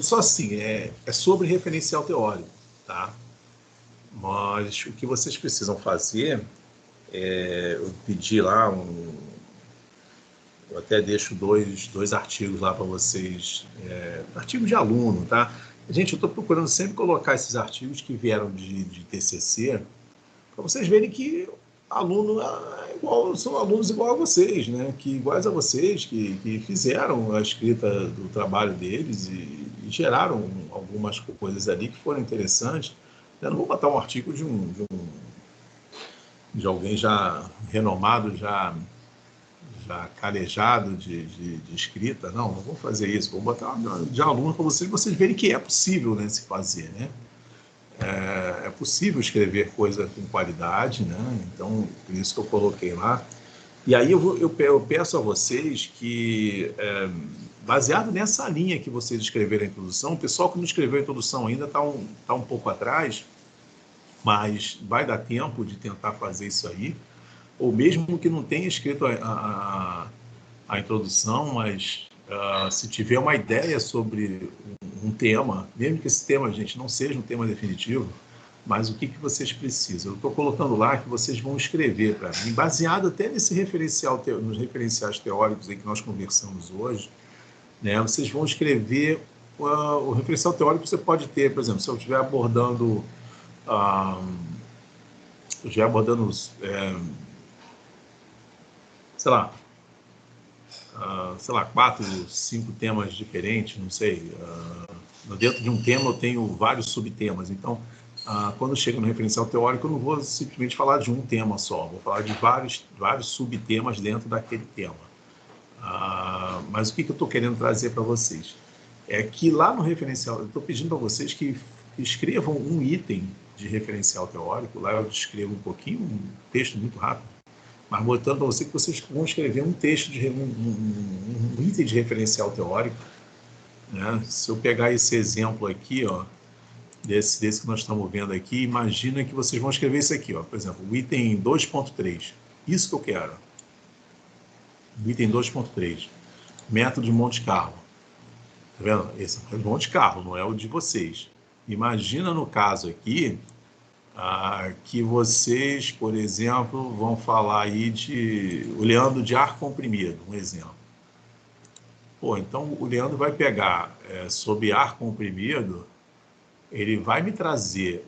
Só assim, é sobre referencial teórico, tá? Mas o que vocês precisam fazer, eu pedi lá eu até deixo dois artigos lá para vocês, artigos de aluno, tá? Gente, eu estou procurando sempre colocar esses artigos que vieram de TCC, para vocês verem que são alunos igual a vocês, né? Iguais a vocês, que fizeram a escrita do trabalho deles e geraram algumas coisas ali que foram interessantes. Eu não vou botar um artigo de alguém já renomado, já calejado de escrita, não vou fazer isso, vou botar de aluno para vocês verem que é possível, né, se fazer, né? é possível escrever coisa com qualidade, né? Então, por isso que eu coloquei lá. E aí eu peço a vocês que, baseado nessa linha que vocês escreveram a introdução, o pessoal que não escreveu a introdução ainda está um pouco atrás, mas vai dar tempo de tentar fazer isso aí, ou mesmo que não tenha escrito a introdução, mas se tiver uma ideia sobre um tema, mesmo que esse tema, gente, não seja um tema definitivo, mas o que vocês precisam? Eu estou colocando lá que vocês vão escrever para mim, baseado até nesse referencial, nos referenciais teóricos aí que nós conversamos hoje, né? Vocês vão escrever o referencial teórico. Você pode ter, por exemplo, se eu estiver abordando sei lá, 4, 5 temas diferentes, não sei. Dentro de um tema eu tenho vários subtemas. Então, quando chega no referencial teórico, eu não vou simplesmente falar de um tema só, vou falar de vários subtemas dentro daquele tema. Mas o que eu estou querendo trazer para vocês? É que lá no referencial, eu estou pedindo para vocês que escrevam um item de referencial teórico. Lá eu escrevo um pouquinho, um texto muito rápido, mas botando para vocês que vocês vão escrever um texto, um item de referencial teórico, né? Se eu pegar esse exemplo aqui, ó, desse que nós estamos vendo aqui, imagina que vocês vão escrever isso aqui, ó, por exemplo, o item 2.3, isso que eu quero. O item 2.3, método de Monte Carlo. Tá vendo? Esse é o de Monte Carlo, não é o de vocês. Imagina no caso aqui, que vocês, por exemplo, vão falar aí o Leandro de ar comprimido, um exemplo. Pô, então o Leandro vai pegar sobre ar comprimido, ele vai me trazer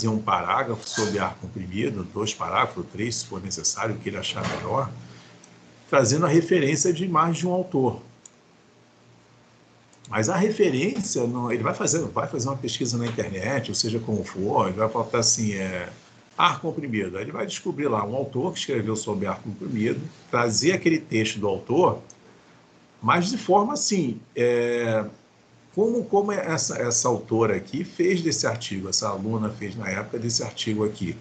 um parágrafo sobre ar comprimido, 2 parágrafos, 3, se for necessário, o que ele achar melhor, trazendo a referência de mais de um autor. Mas a referência, ele vai fazer uma pesquisa na internet, ou seja como for, ele vai botar assim, ar comprimido. Aí ele vai descobrir lá um autor que escreveu sobre ar comprimido, trazer aquele texto do autor, mas de forma assim, como essa autora aqui fez desse artigo, essa aluna fez na época desse artigo aqui.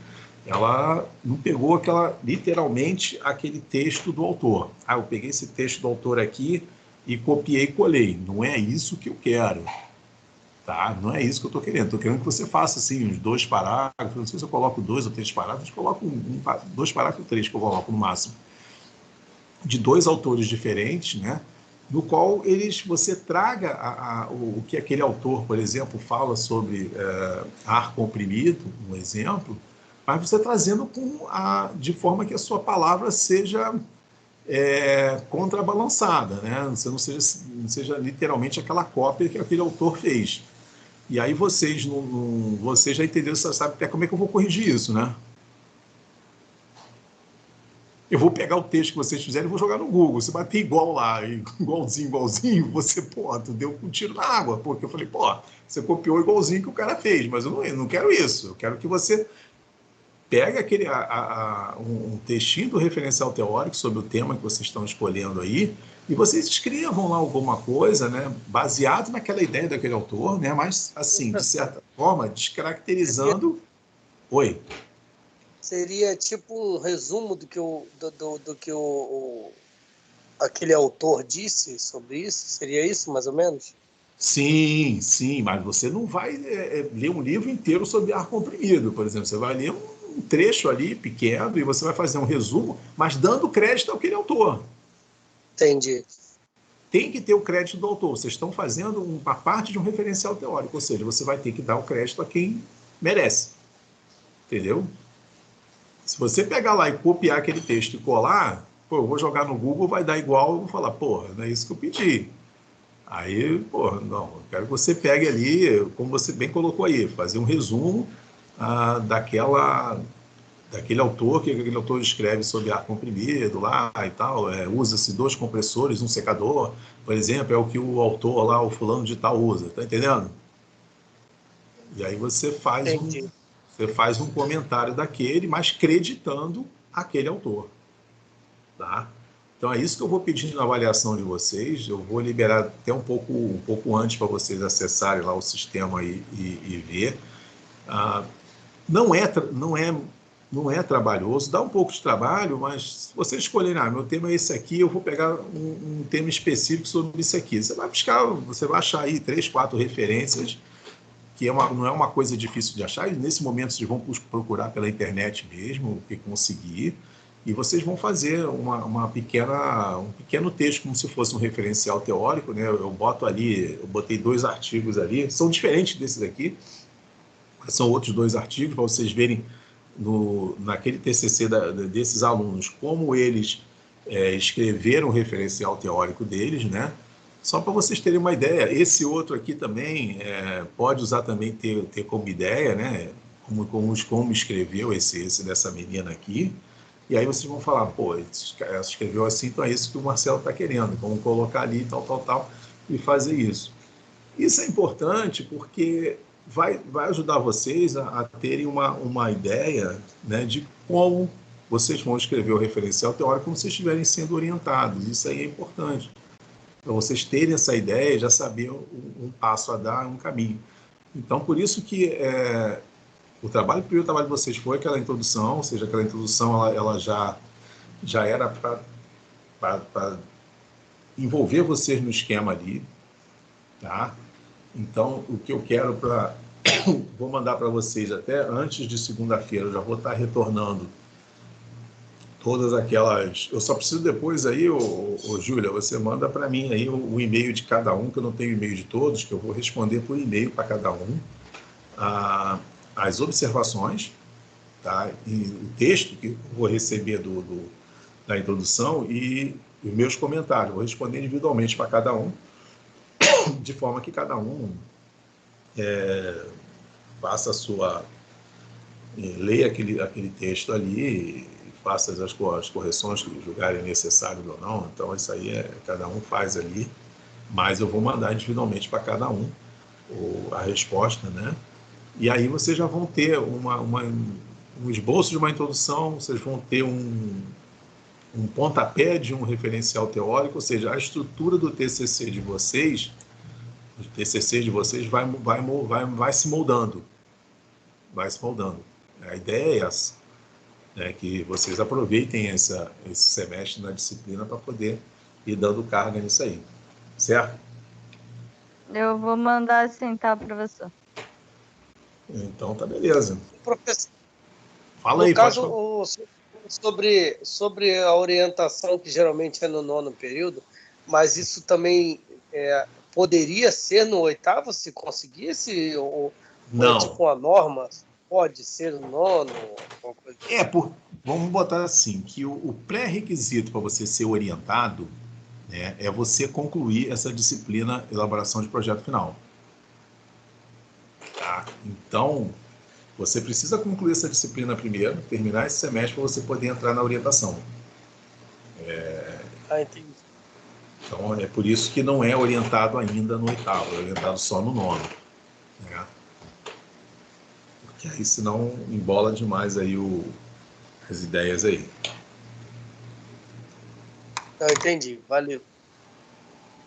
Ela não pegou literalmente aquele texto do autor. Eu peguei esse texto do autor aqui e copiei e colei. Não é isso que eu quero. Tá? Não é isso que eu estou querendo. Estou querendo que você faça assim, uns 2 parágrafos. Não sei se eu coloco 2 ou 3 parágrafos, eu coloco 2 parágrafos ou 3 que eu coloco no máximo. De 2 autores diferentes, né? No qual você traga o que aquele autor, por exemplo, fala sobre ar comprimido, um exemplo, mas você trazendo de forma que a sua palavra seja contrabalançada, né? Você não seja literalmente aquela cópia que aquele autor fez. E aí você já entendeu, você sabe até como é que eu vou corrigir isso, né? Eu vou pegar o texto que vocês fizeram e vou jogar no Google. Você bater igual lá, igualzinho, você, tu deu um tiro na água, porque eu falei, você copiou igualzinho que o cara fez, mas eu não quero isso. Eu quero que você pegue um textinho do referencial teórico sobre o tema que vocês estão escolhendo aí e vocês escrevam lá alguma coisa, né, baseado naquela ideia daquele autor, né, mas, assim, de certa forma, descaracterizando... Oi? Seria tipo um resumo do que aquele autor disse sobre isso? Seria isso, mais ou menos? Sim, mas você não vai ler um livro inteiro sobre ar comprimido, por exemplo. Você vai ler um trecho ali pequeno e você vai fazer um resumo, mas dando crédito àquele autor. Entendi. Tem que ter o crédito do autor. Vocês estão fazendo uma parte de um referencial teórico, ou seja, você vai ter que dar o crédito a quem merece. Entendeu? Se você pegar lá e copiar aquele texto e colar, eu vou jogar no Google, vai dar igual, eu vou falar, não é isso que eu pedi. Aí, não, eu quero que você pegue ali, como você bem colocou aí, fazer um resumo daquele autor, que aquele autor escreve sobre ar comprimido lá e tal, usa-se 2 compressores, um secador, por exemplo, é o que o autor lá, o fulano de tal usa, tá entendendo? E aí você faz um comentário daquele, mas creditando aquele autor, tá? Então é isso que eu vou pedir na avaliação de vocês. Eu vou liberar até um pouco antes para vocês acessarem lá o sistema e ver. Não é trabalhoso, dá um pouco de trabalho, mas se vocês escolherem, meu tema é esse aqui, eu vou pegar um tema específico sobre isso aqui. Você vai achar aí 3, 4 referências, que não é uma coisa difícil de achar, e nesse momento vocês vão procurar pela internet mesmo, o que conseguir, e vocês vão fazer um pequeno texto, como se fosse um referencial teórico, né? Eu botei 2 artigos ali, são diferentes desses aqui, são outros 2 artigos, para vocês verem naquele TCC desses alunos, como eles escreveram o referencial teórico deles, né? Só para vocês terem uma ideia, esse outro aqui também pode usar também ter como ideia, né? Como escreveu esse dessa menina aqui. E aí vocês vão falar, pô, ela escreveu assim, então é isso que o Marcelo está querendo. Vamos colocar ali, tal, e fazer isso. Isso é importante porque vai ajudar vocês a terem uma ideia, né, de como vocês vão escrever o referencial teórico como vocês estiverem sendo orientados. Isso aí é importante. Para vocês terem essa ideia e já saber um passo a dar, um caminho. Então, por isso que o primeiro trabalho de vocês foi aquela introdução, ou seja, aquela introdução ela já era para envolver vocês no esquema ali, tá? Então, o que eu quero vou mandar para vocês até antes de segunda-feira, eu já vou estar retornando todas aquelas... Eu só preciso depois aí, Júlia, você manda para mim aí o e-mail de cada um, que eu não tenho e-mail de todos, que eu vou responder por e-mail para cada um. As observações, tá? E o texto que eu vou receber da introdução e os meus comentários. Eu vou responder individualmente para cada um, de forma que cada um faça a sua... leia aquele texto ali e faça as correções que julgarem necessárias ou não. Então, isso aí cada um faz ali, mas eu vou mandar individualmente para cada um a resposta, né? E aí vocês já vão ter um esboço de uma introdução, vocês vão ter um pontapé de um referencial teórico, ou seja, a estrutura do TCC de vocês, vai se moldando. Vai se moldando. A ideia é essa, né, que vocês aproveitem esse semestre na disciplina para poder ir dando carga nisso aí. Certo? Eu vou mandar assim, tá, professor? Então tá beleza. Professor, Fala aí, no caso, sobre a orientação, que geralmente é no 9º período, mas isso também poderia ser no 8º, se conseguisse? Ou não. É tipo uma norma? Pode ser no 9º? Vamos botar assim, que o pré-requisito para você ser orientado, né, é você concluir essa disciplina elaboração de projeto final. Tá? Então, você precisa concluir essa disciplina primeiro, terminar esse semestre para você poder entrar na orientação. Entendi. Então, é por isso que não é orientado ainda no 8º, é orientado só no 9º. Né? Porque aí, senão, embola demais aí as ideias aí. Entendi, valeu.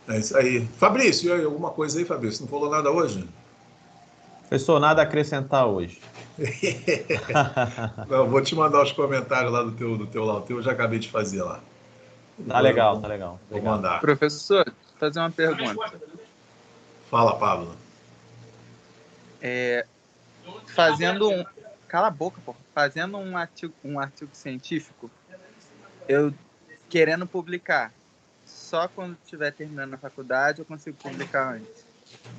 É isso aí. Fabrício, e aí, alguma coisa aí, Fabrício? Não falou nada hoje? Professor, nada a acrescentar hoje. Não, vou te mandar os comentários lá do teu lá. O teu eu já acabei de fazer lá. Tá legal, tá legal. Vou mandar. Professor, vou fazer uma pergunta. Fala, Pablo. Cala a boca, pô. Fazendo um artigo científico, eu querendo publicar, só quando estiver terminando a faculdade eu consigo publicar antes?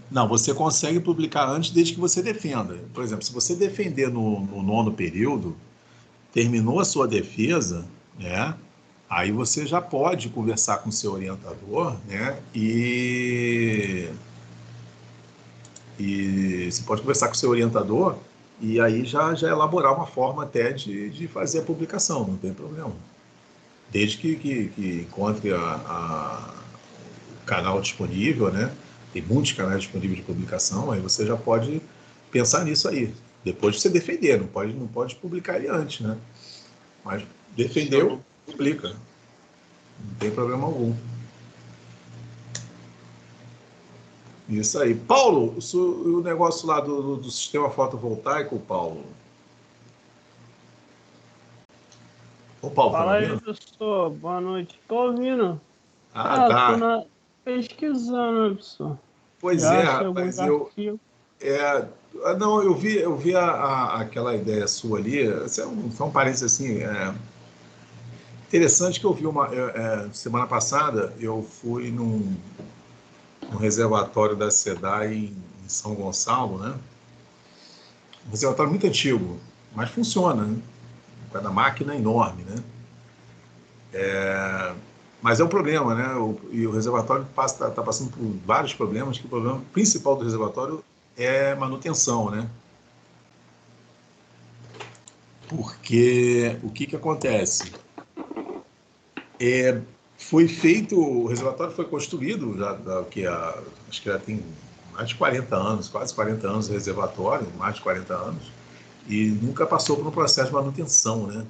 Não, você consegue publicar antes desde que você defenda. Por exemplo, se você defender no 9º período, terminou a sua defesa, né? Aí você já pode conversar com o seu orientador, né? E você pode conversar com o seu orientador e aí já elaborar uma forma até de fazer a publicação, não tem problema. Desde que encontre o canal disponível, né? Tem muitos canais disponíveis de publicação, aí você já pode pensar nisso aí. Depois de você defender, não pode publicar ele antes, né? Mas defendeu, publica. Não tem problema algum. Isso aí. Paulo, o negócio lá do sistema fotovoltaico, Paulo. Ô, Paulo, tá me Fala aí, ouvindo? professor. Boa noite. Tô ouvindo. Ah, Tô tá. pesquisando, né, professor. Pois Já é, achei alguns rapaz, artigos. não, eu vi aquela ideia sua ali, isso foi um parênteses assim, interessante que eu vi semana passada, eu fui num reservatório da SEDAI em São Gonçalo, né? Um reservatório muito antigo, mas funciona, né? Cada máquina é enorme, né? Mas é um problema, né? E o reservatório está passando por vários problemas, que o problema principal do reservatório é manutenção, né? Porque o que acontece? O reservatório foi construído, acho que já tem mais de 40 anos, quase 40 anos o reservatório, mais de 40 anos, e nunca passou por um processo de manutenção, né?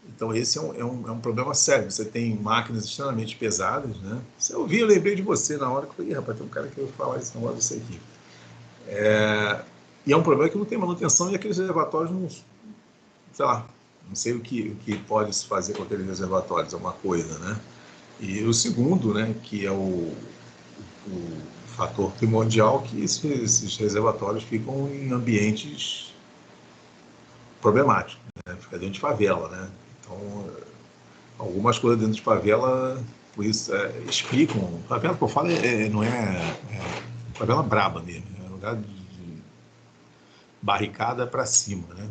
Então esse é um problema sério. Você tem máquinas extremamente pesadas, né? Eu lembrei de você na hora que eu falei, rapaz, tem um cara que eu falar esse negócio disso aqui. E é um problema que não tem manutenção e aqueles reservatórios não, sei lá, não sei o que pode se fazer com aqueles reservatórios, é uma coisa, né? E o segundo, né, que é o fator primordial, que esses reservatórios ficam em ambientes problemáticos, né? Fica dentro de favela, né? Então, algumas coisas dentro de favela, por isso, explicam. Favela que eu falo não é favela braba mesmo, é lugar de barricada para cima, né?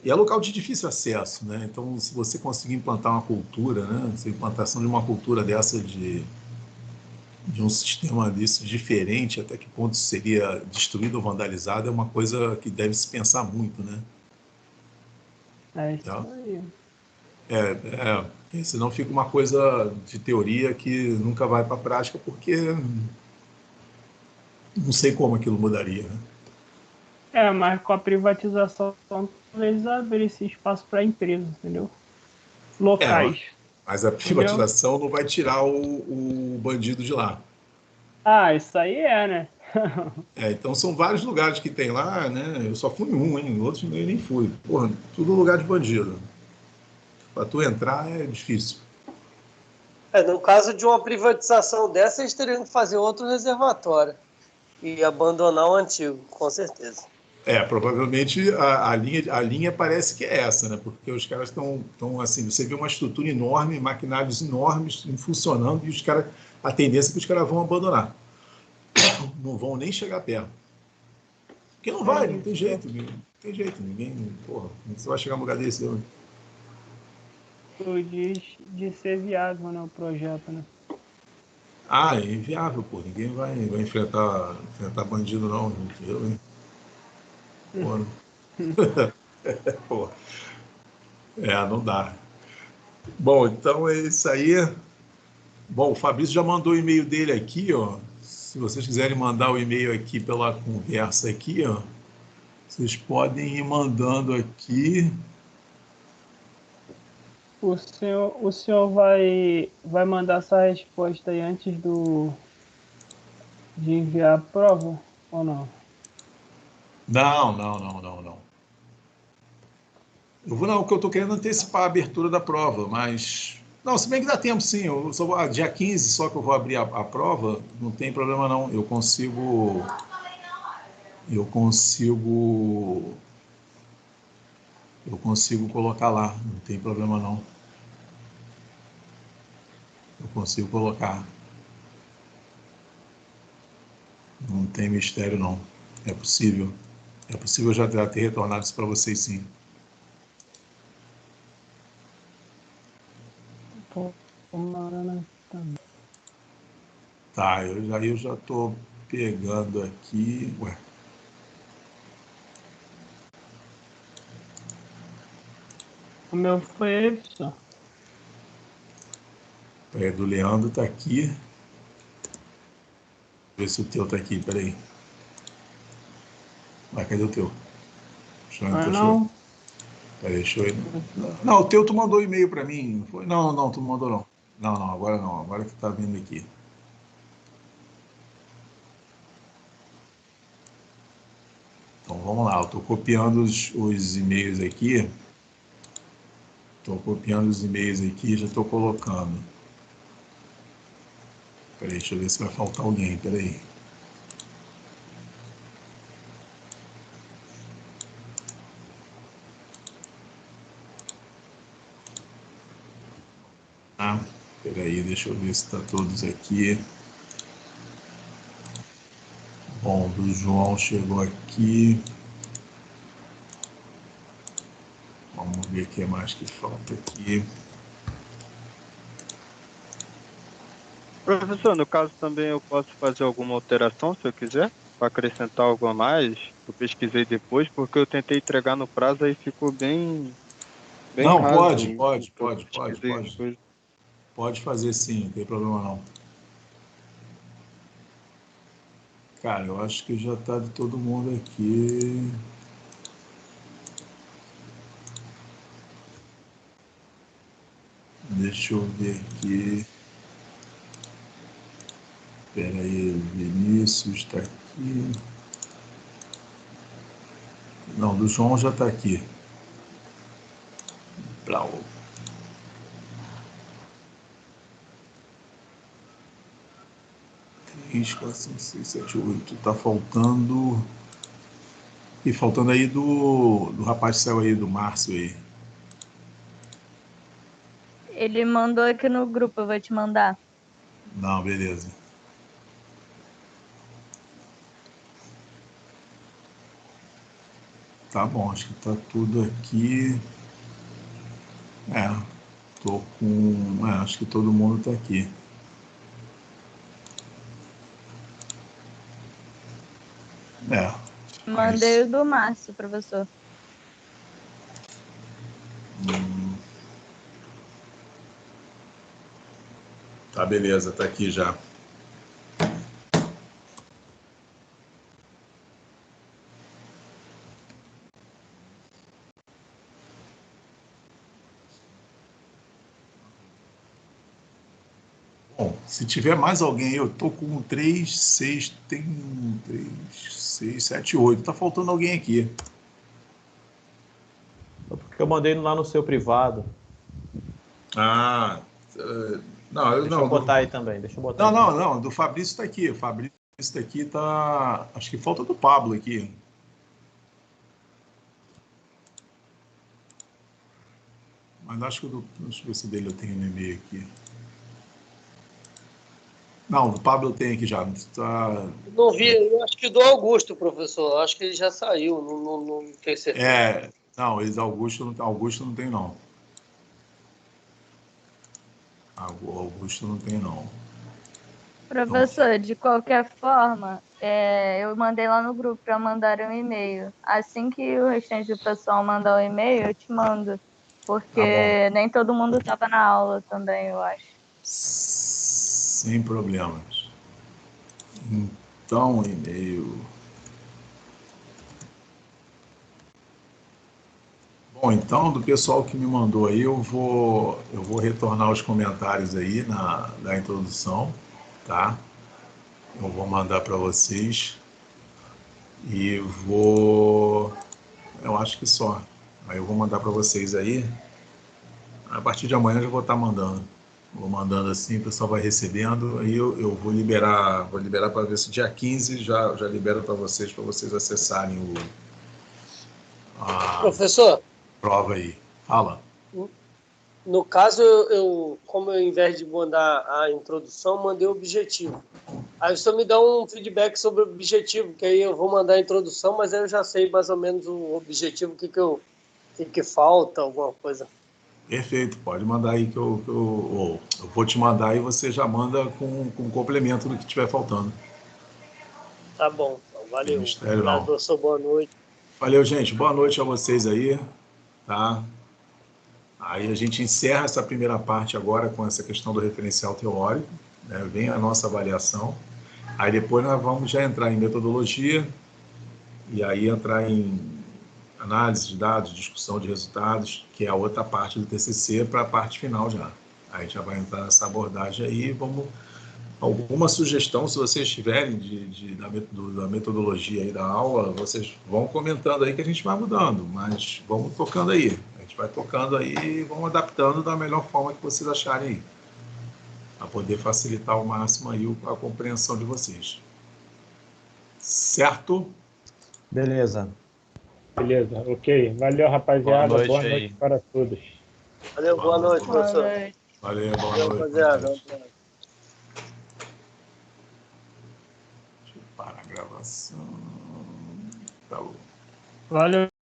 E é local de difícil acesso, né? Então, se você conseguir implantar uma cultura, né? A implantação de uma cultura dessa de um sistema desse diferente, até que ponto seria destruído ou vandalizado, é uma coisa que deve se pensar muito, né? É isso Tá? aí. Senão fica uma coisa de teoria que nunca vai para a prática, porque não sei como aquilo mudaria, né? Mas com a privatização, talvez abrir esse espaço para empresas, entendeu? É, Locais, mas a entendeu? privatização não vai tirar o bandido de lá. Isso aí né? Então são vários lugares que tem lá, né? Eu só fui em um, hein? Outros eu nem fui. Porra, tudo lugar de bandido. Para tu entrar é difícil. No caso de uma privatização dessa, eles teriam que fazer outro reservatório e abandonar o antigo, com certeza. Provavelmente a linha parece que é essa, né? Porque os caras estão assim, você vê uma estrutura enorme, maquinários enormes funcionando e a tendência é que os caras vão abandonar. Não vão nem chegar perto. Porque não vai, não tem jeito, não tem jeito, ninguém, porra, você vai chegar num lugar desse, eu... De ser viável, né, o projeto, né? É inviável, pô, ninguém vai enfrentar bandido não, gente. Eu, hein? Pô, não dá. Bom, então é isso aí. Bom, o Fabrício já mandou o e-mail dele aqui, ó. Se vocês quiserem mandar o e-mail aqui pela conversa aqui, ó, vocês podem ir mandando aqui. O senhor vai mandar essa resposta aí antes de enviar a prova ou não? Não, não, não, não, não. Não, porque eu estou querendo antecipar a abertura da prova, mas... Não, se bem que dá tempo, sim. Dia 15 só que eu vou abrir a prova, não tem problema não. Eu consigo colocar lá, não tem problema não. Eu consigo colocar. Não tem mistério não. É possível. É possível já ter retornado isso para vocês, sim. Tomara, né? Tá, eu já estou pegando aqui. Ué. O meu foi isso. Do Leandro está aqui. Ver se o teu está aqui, peraí. Vai, cadê o teu? Não é não? Peraí, deixa eu ir. Não, o teu tu mandou e-mail para mim. Foi? Não, não, tu não mandou não. Não, agora não. Agora que tá vindo aqui. Então vamos lá, eu estou copiando os e-mails aqui. Estou copiando os e-mails aqui e já estou colocando. Peraí, deixa eu ver se vai faltar alguém. Peraí. Ah, peraí, deixa eu ver se está todos aqui. Bom, do João chegou aqui. Vamos ver o que mais que falta aqui. Professor, no caso também eu posso fazer alguma alteração, se eu quiser, para acrescentar algo a mais. Eu pesquisei depois, porque eu tentei entregar no prazo e ficou bem Não, raso. Pode fazer sim, não tem problema não. Cara, eu acho que já está de todo mundo aqui. Deixa eu ver aqui. Espera aí, Vinícius está aqui. Não, do João já está aqui. Blau. 3, 4, 5, 6, 7, 8. Tá faltando. E faltando aí do rapaz que saiu aí, do Márcio aí. Ele mandou aqui no grupo, eu vou te mandar. Não, beleza. Tá bom, acho que tá tudo aqui. Tô com. Acho que todo mundo tá aqui. Mandei o do Márcio, professor. Tá, beleza, tá aqui já. Bom, se tiver mais alguém, eu tô com 3, 6, tem 3, 6, 7, 8. Tá faltando alguém aqui. Porque eu mandei lá no seu privado. Não, deixa eu botar aí também. Deixa eu botar não, do Fabrício tá aqui. O Fabrício tá aqui, tá. Acho que falta do Pablo aqui. Mas acho que deixa eu ver se dele eu tenho no e-mail aqui. Não, do Pablo eu tenho aqui já. Não vi, eu acho que do Augusto, professor. Eu acho que ele já saiu, não tenho certeza. Não, eles Augusto não tem não. Augusto não tem não. Professor, de qualquer forma, eu mandei lá no grupo para mandar um e-mail. Assim que o restante do pessoal mandar o e-mail, eu te mando. Porque nem todo mundo estava na aula também, eu acho. Sem problemas. Então, e-mail. Bom, então, do pessoal que me mandou aí, eu vou retornar os comentários aí da introdução, tá? Eu vou mandar para vocês e eu acho que só. Aí eu vou mandar para vocês aí. A partir de amanhã eu já vou estar mandando. Vou mandando assim, o pessoal vai recebendo, aí eu vou liberar para ver se dia 15 já libero para vocês acessarem a Professor, prova aí. Fala. No caso, como ao invés de mandar a introdução, mandei o objetivo. Aí você me dá um feedback sobre o objetivo, que aí eu vou mandar a introdução, mas aí eu já sei mais ou menos o objetivo, o que falta, alguma coisa. Perfeito, pode mandar aí que eu vou te mandar e você já manda com complemento do que estiver faltando. Tá bom, então, valeu. Mistério, não. Professor, boa noite. Valeu, gente. Boa noite a vocês aí, tá? Aí a gente encerra essa primeira parte agora com essa questão do referencial teórico, né? Vem a nossa avaliação. Aí depois nós vamos já entrar em metodologia e aí entrar em análise de dados, discussão de resultados, que é a outra parte do TCC, para a parte final já. Aí a gente já vai entrar nessa abordagem aí. Alguma sugestão, se vocês tiverem da metodologia aí da aula, vocês vão comentando aí que a gente vai mudando, mas vamos tocando aí. A gente vai tocando aí e vamos adaptando da melhor forma que vocês acharem aí, para poder facilitar ao máximo aí a compreensão de vocês. Certo? Beleza. Beleza, ok. Valeu, rapaziada. Boa noite para todos. Valeu, boa noite, professor. Valeu, boa Valeu, noite. rapaziada. Deixa eu parar a gravação. Tá bom. Valeu.